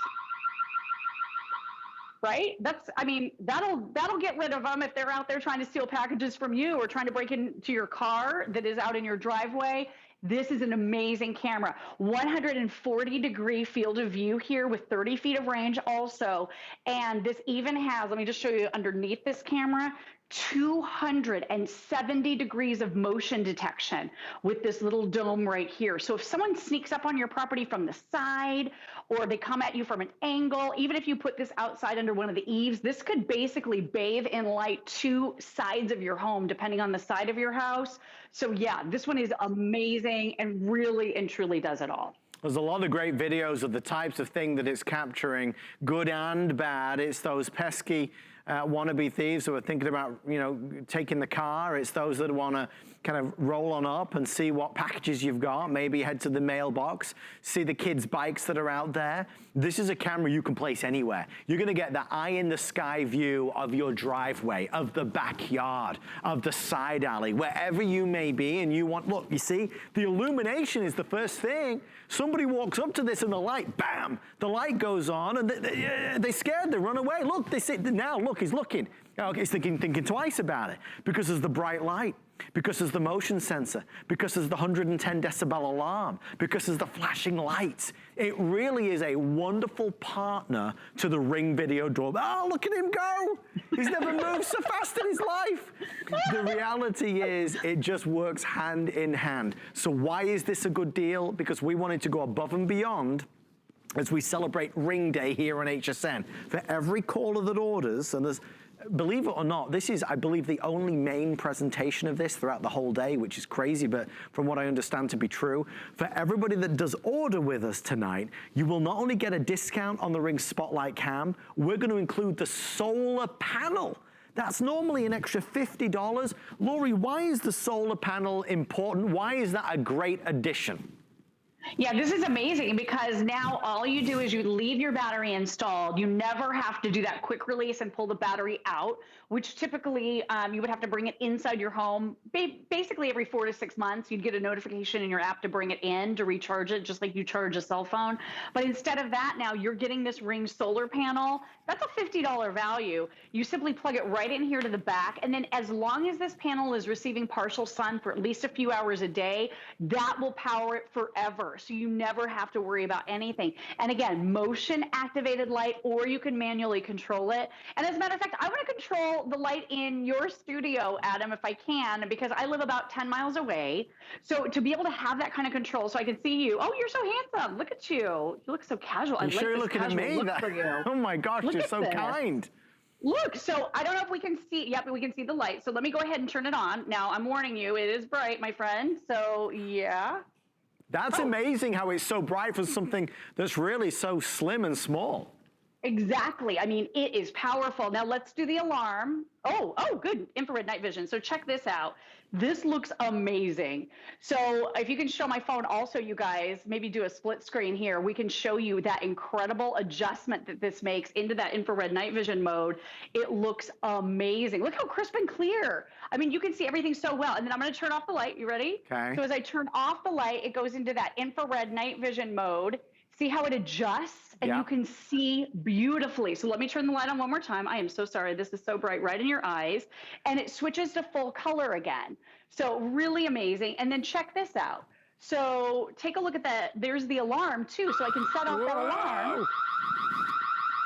right? I mean, that'll get rid of them if they're out there trying to steal packages from you or trying to break into your car that is out in your driveway. This is an amazing camera. 140-degree field of view here with 30 feet of range also. And this even has, let me just show you underneath this camera, 270 degrees of motion detection with this little dome right here. So if someone sneaks up on your property from the side or they come at you from an angle, even if you put this outside under one of the eaves, this could basically bathe in light 2 sides of your home, depending on the side of your house. So yeah, this one is amazing and really and truly does it all. There's a lot of great videos of the types of thing that it's capturing, good and bad. It's those pesky wannabe thieves who are thinking about, you know, taking the car. It's those that want to kind of roll on up and see what packages you've got, maybe head to the mailbox, see the kids' bikes that are out there. This is a camera you can place anywhere. You're going to get the eye-in-the-sky view of your driveway, of the backyard, of the side alley, wherever you may be, and you want, look, you see, the illumination is the first thing. Somebody walks up to this and the light, bam, the light goes on, and they're scared, they run away. Look, they sit now, look, he's looking. Okay, he's thinking twice about it because there's the bright light, because there's the motion sensor, because there's the 110 decibel alarm, because there's the flashing lights. It really is a wonderful partner to the Ring video doorbell. Oh, look at him go. He's never moved so fast in his life. The reality is it just works hand in hand. So why is this a good deal? Because we wanted to go above and beyond as we celebrate Ring Day here on HSN. For every caller that orders, and there's, believe it or not, this is, I believe, the only main presentation of this throughout the whole day, which is crazy, but from what I understand to be true. For everybody that does order with us tonight, you will not only get a discount on the Ring Spotlight Cam, we're going to include the solar panel. That's normally an extra $50. Lori, why is the solar panel important? Why is that a great addition? Yeah, this is amazing because now all you do is you leave your battery installed. You never have to do that quick release and pull the battery out, which typically you would have to bring it inside your home. Basically every 4 to 6 months, you'd get a notification in your app to bring it in to recharge it, just like you charge a cell phone. But instead of that, now you're getting this Ring solar panel. That's a $50 value. You simply plug it right in here to the back. And then as long as this panel is receiving partial sun for at least a few hours a day, that will power it forever. So you never have to worry about anything. And again, motion activated light, or you can manually control it. And as a matter of fact, I want to control the light in your studio, Adam, if I can, because I live about 10 miles away. So to be able to have that kind of control so I can see you. Oh, you're so handsome. Look at you. You look so casual. You sure you're looking at me? For you. Oh my gosh, you're so kind. Look, so I don't know if we can see, yep, we can see the light. So let me go ahead and turn it on. Now I'm warning you, it is bright, my friend. So yeah. That's amazing how it's so bright for something that's really so slim and small. Exactly. I mean, it is powerful. Now let's do the alarm. Oh, good. Infrared night vision. So check this out. This looks amazing. So if you can show my phone also, you guys, maybe do a split screen here. We can show you that incredible adjustment that this makes into that infrared night vision mode. It looks amazing. Look how crisp and clear. I mean, you can see everything so well. And then I'm going to turn off the light. You ready? Okay. So as I turn off the light, it goes into that infrared night vision mode. See how it adjusts, and you can see beautifully. So let me turn the light on one more time. I am so sorry. This is so bright right in your eyes. And it switches to full color again. So really amazing. And then check this out. So take a look at that. There's the alarm too. So I can set off that alarm.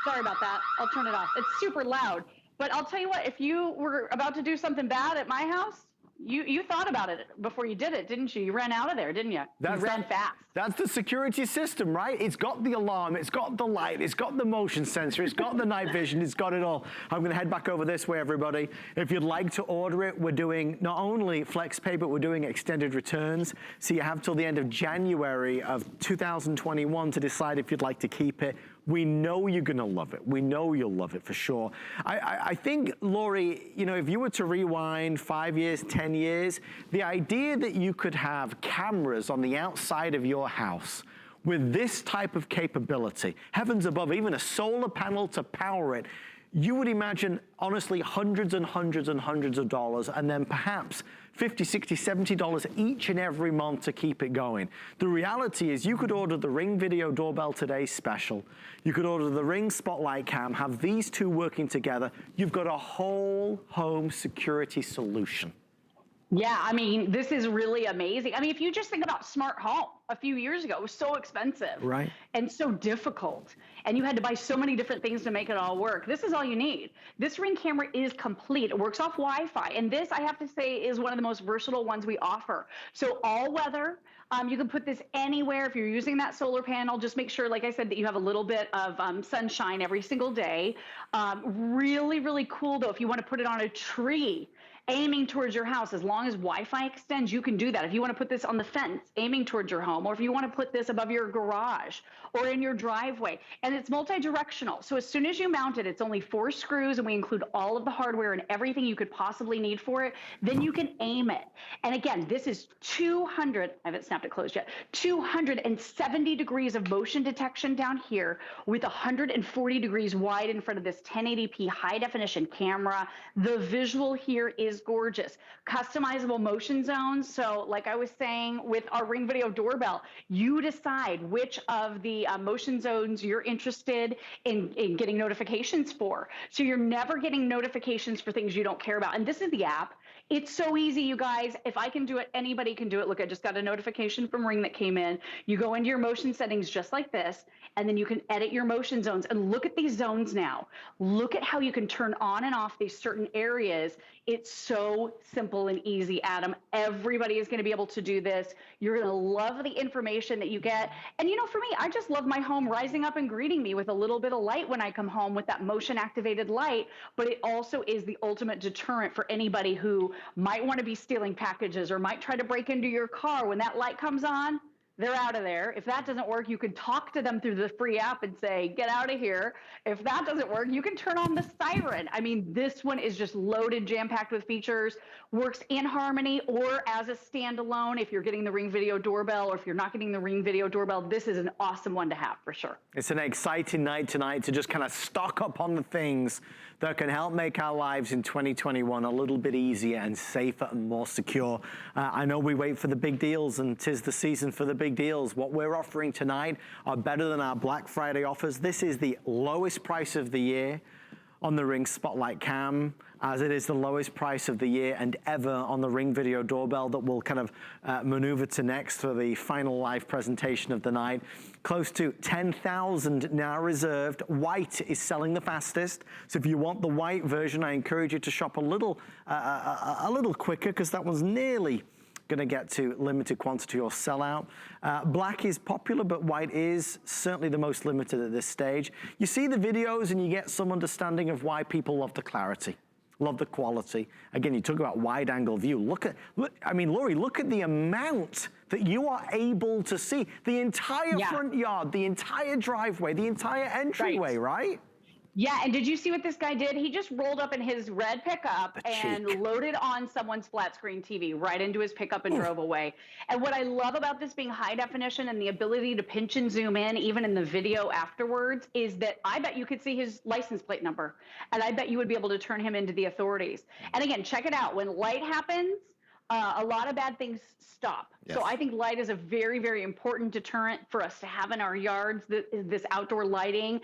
Sorry about that. I'll turn it off. It's super loud. But I'll tell you what, if you were about to do something bad at my house, you thought about it before you did it, didn't you? You ran out of there, didn't you? You ran fast. That's the security system, right? It's got the alarm, it's got the light, it's got the motion sensor, it's got the night vision, it's got it all. I'm gonna head back over this way, everybody. If you'd like to order it, we're doing not only flex pay, but we're doing extended returns. So you have till the end of January of 2021 to decide if you'd like to keep it. We know you're gonna love it. We know you'll love it for sure. I think, Lori, you know, if you were to rewind 5 years, 10 years, the idea that you could have cameras on the outside of your house with this type of capability, heavens above, even a solar panel to power it, you would imagine, honestly, hundreds and hundreds and hundreds of dollars, and then perhaps $50, $60, $70 each and every month to keep it going. The reality is you could order the Ring Video Doorbell Today special. You could order the Ring Spotlight Cam, have these two working together. You've got a whole home security solution. Yeah, I mean, this is really amazing. I mean, if you just think about smart home a few years ago, it was so expensive, right, and so difficult, and you had to buy so many different things to make it all work. This is all you need. This Ring camera is complete. It works off Wi-Fi, and this, I have to say, is one of the most versatile ones we offer. So all weather. You can put this anywhere. If you're using that solar panel, just make sure, like I said, that you have a little bit of sunshine every single day. Really, really cool, though, if you want to put it on a tree, aiming towards your house, as long as Wi-Fi extends, you can do that. If you want to put this on the fence, aiming towards your home, or if you want to put this above your garage or in your driveway, and it's multi-directional. So as soon as you mount it, it's only 4 screws, and we include all of the hardware and everything you could possibly need for it. Then you can aim it. And again, this is 200, I haven't snapped it closed yet, 270 degrees of motion detection down here with 140 degrees wide in front of this 1080p high definition camera. The visual here is gorgeous. Customizable motion zones. So like I was saying with our Ring Video Doorbell, you decide which of the motion zones you're interested in getting notifications for. So you're never getting notifications for things you don't care about. And this is the app. It's so easy, you guys. If I can do it, anybody can do it. Look, I just got a notification from Ring that came in. You go into your motion settings just like this, and then you can edit your motion zones. And look at these zones now. Look at how you can turn on and off these certain areas. It's so simple and easy, Adam. Everybody is going to be able to do this. You're going to love the information that you get. And you know, for me, I just love my home rising up and greeting me with a little bit of light when I come home with that motion activated light. But it also is the ultimate deterrent for anybody who might want to be stealing packages or might try to break into your car. When that light comes on, they're out of there. If that doesn't work, you can talk to them through the free app and say, get out of here. If that doesn't work, you can turn on the siren. I mean, this one is just loaded, jam-packed with features, works in harmony or as a standalone. If you're getting the Ring Video Doorbell, or if you're not getting the Ring Video Doorbell, this is an awesome one to have for sure. It's an exciting night tonight to just kind of stock up on the things that can help make our lives in 2021 a little bit easier and safer and more secure. I know we wait for the big deals, and 'tis the season for the big deals. What we're offering tonight are better than our Black Friday offers. This is the lowest price of the year on the Ring Spotlight Cam, as it is the lowest price of the year and ever on the Ring Video Doorbell that we'll kind of maneuver to next for the final live presentation of the night. Close to 10,000 now reserved. White is selling the fastest. So if you want the white version, I encourage you to shop a little quicker, because that one's nearly going to get to limited quantity or sell out. Black is popular, but white is certainly the most limited at this stage. You see the videos and you get some understanding of why people love the clarity, love the quality. Again, you talk about wide angle view. Look, I mean, Lori, look at the amount that you are able to see. The entire front yard, the entire driveway, the entire entryway, right? Yeah, and did you see what this guy did? He just rolled up in his red pickup and loaded on someone's flat screen TV right into his pickup and drove away. And what I love about this being high definition and the ability to pinch and zoom in even in the video afterwards is that I bet you could see his license plate number, and I bet you would be able to turn him into the authorities. And again, check it out. When light happens, a lot of bad things stop. Yes. So I think light is a very, very important deterrent for us to have in our yards. This outdoor lighting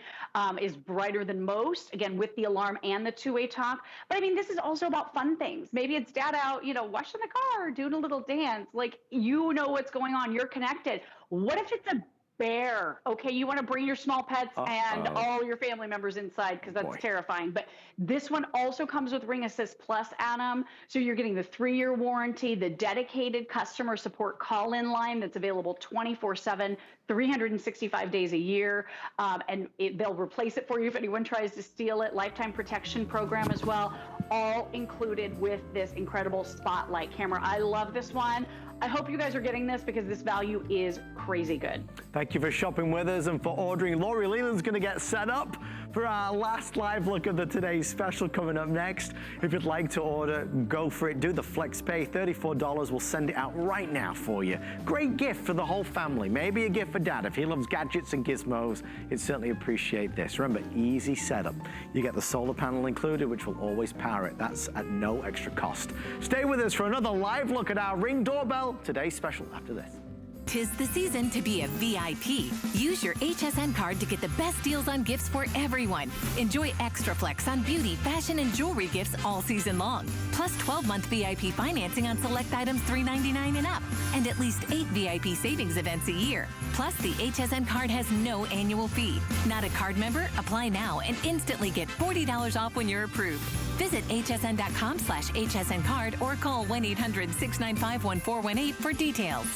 is brighter than most, again, with the alarm and the two-way talk. But I mean, this is also about fun things. Maybe it's dad out, you know, washing the car, doing a little dance. Like, you know what's going on. You're connected. What if it's a bear? Okay, you want to bring your small pets and all your family members inside, because that's terrifying. But this one also comes with Ring Assist Plus, Adam. So you're getting the 3-year warranty, the dedicated customer support call-in line that's available 24/7, 365 days a year. And they'll replace it for you if anyone tries to steal it. Lifetime protection program as well, all included with this incredible Spotlight camera. I love this one. I hope you guys are getting this because this value is crazy good. Thank you for shopping with us and for ordering. Lori Leland's going to get set up for our last live look of the today's special coming up next. If you'd like to order, go for it. Do the flex pay, $34. We'll send it out right now for you. Great gift for the whole family. Maybe a gift for Dad. If he loves gadgets and gizmos, he'd certainly appreciate this. Remember, easy setup. You get the solar panel included, which will always power it. That's at no extra cost. Stay with us for another live look at our Ring doorbell. Today's special after this. 'Tis the season to be a VIP. Use your HSN card to get the best deals on gifts for everyone. Enjoy extra flex on beauty, fashion, and jewelry gifts all season long. Plus 12-month VIP financing on select items $3.99 and up. And at least 8 VIP savings events a year. Plus, the HSN card has no annual fee. Not a card member? Apply now and instantly get $40 off when you're approved. Visit hsn.com/HSN card or call 1-800-695-1418 for details.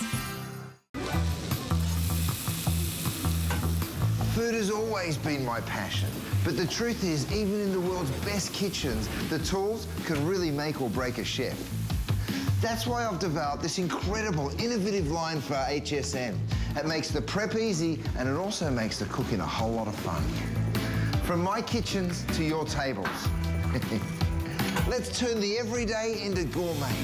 Food has always been my passion, but the truth is, even in the world's best kitchens, the tools can really make or break a chef. That's why I've developed this incredible, innovative line for HSN. It makes the prep easy, and it also makes the cooking a whole lot of fun. From my kitchens to your tables. Let's turn the everyday into gourmet.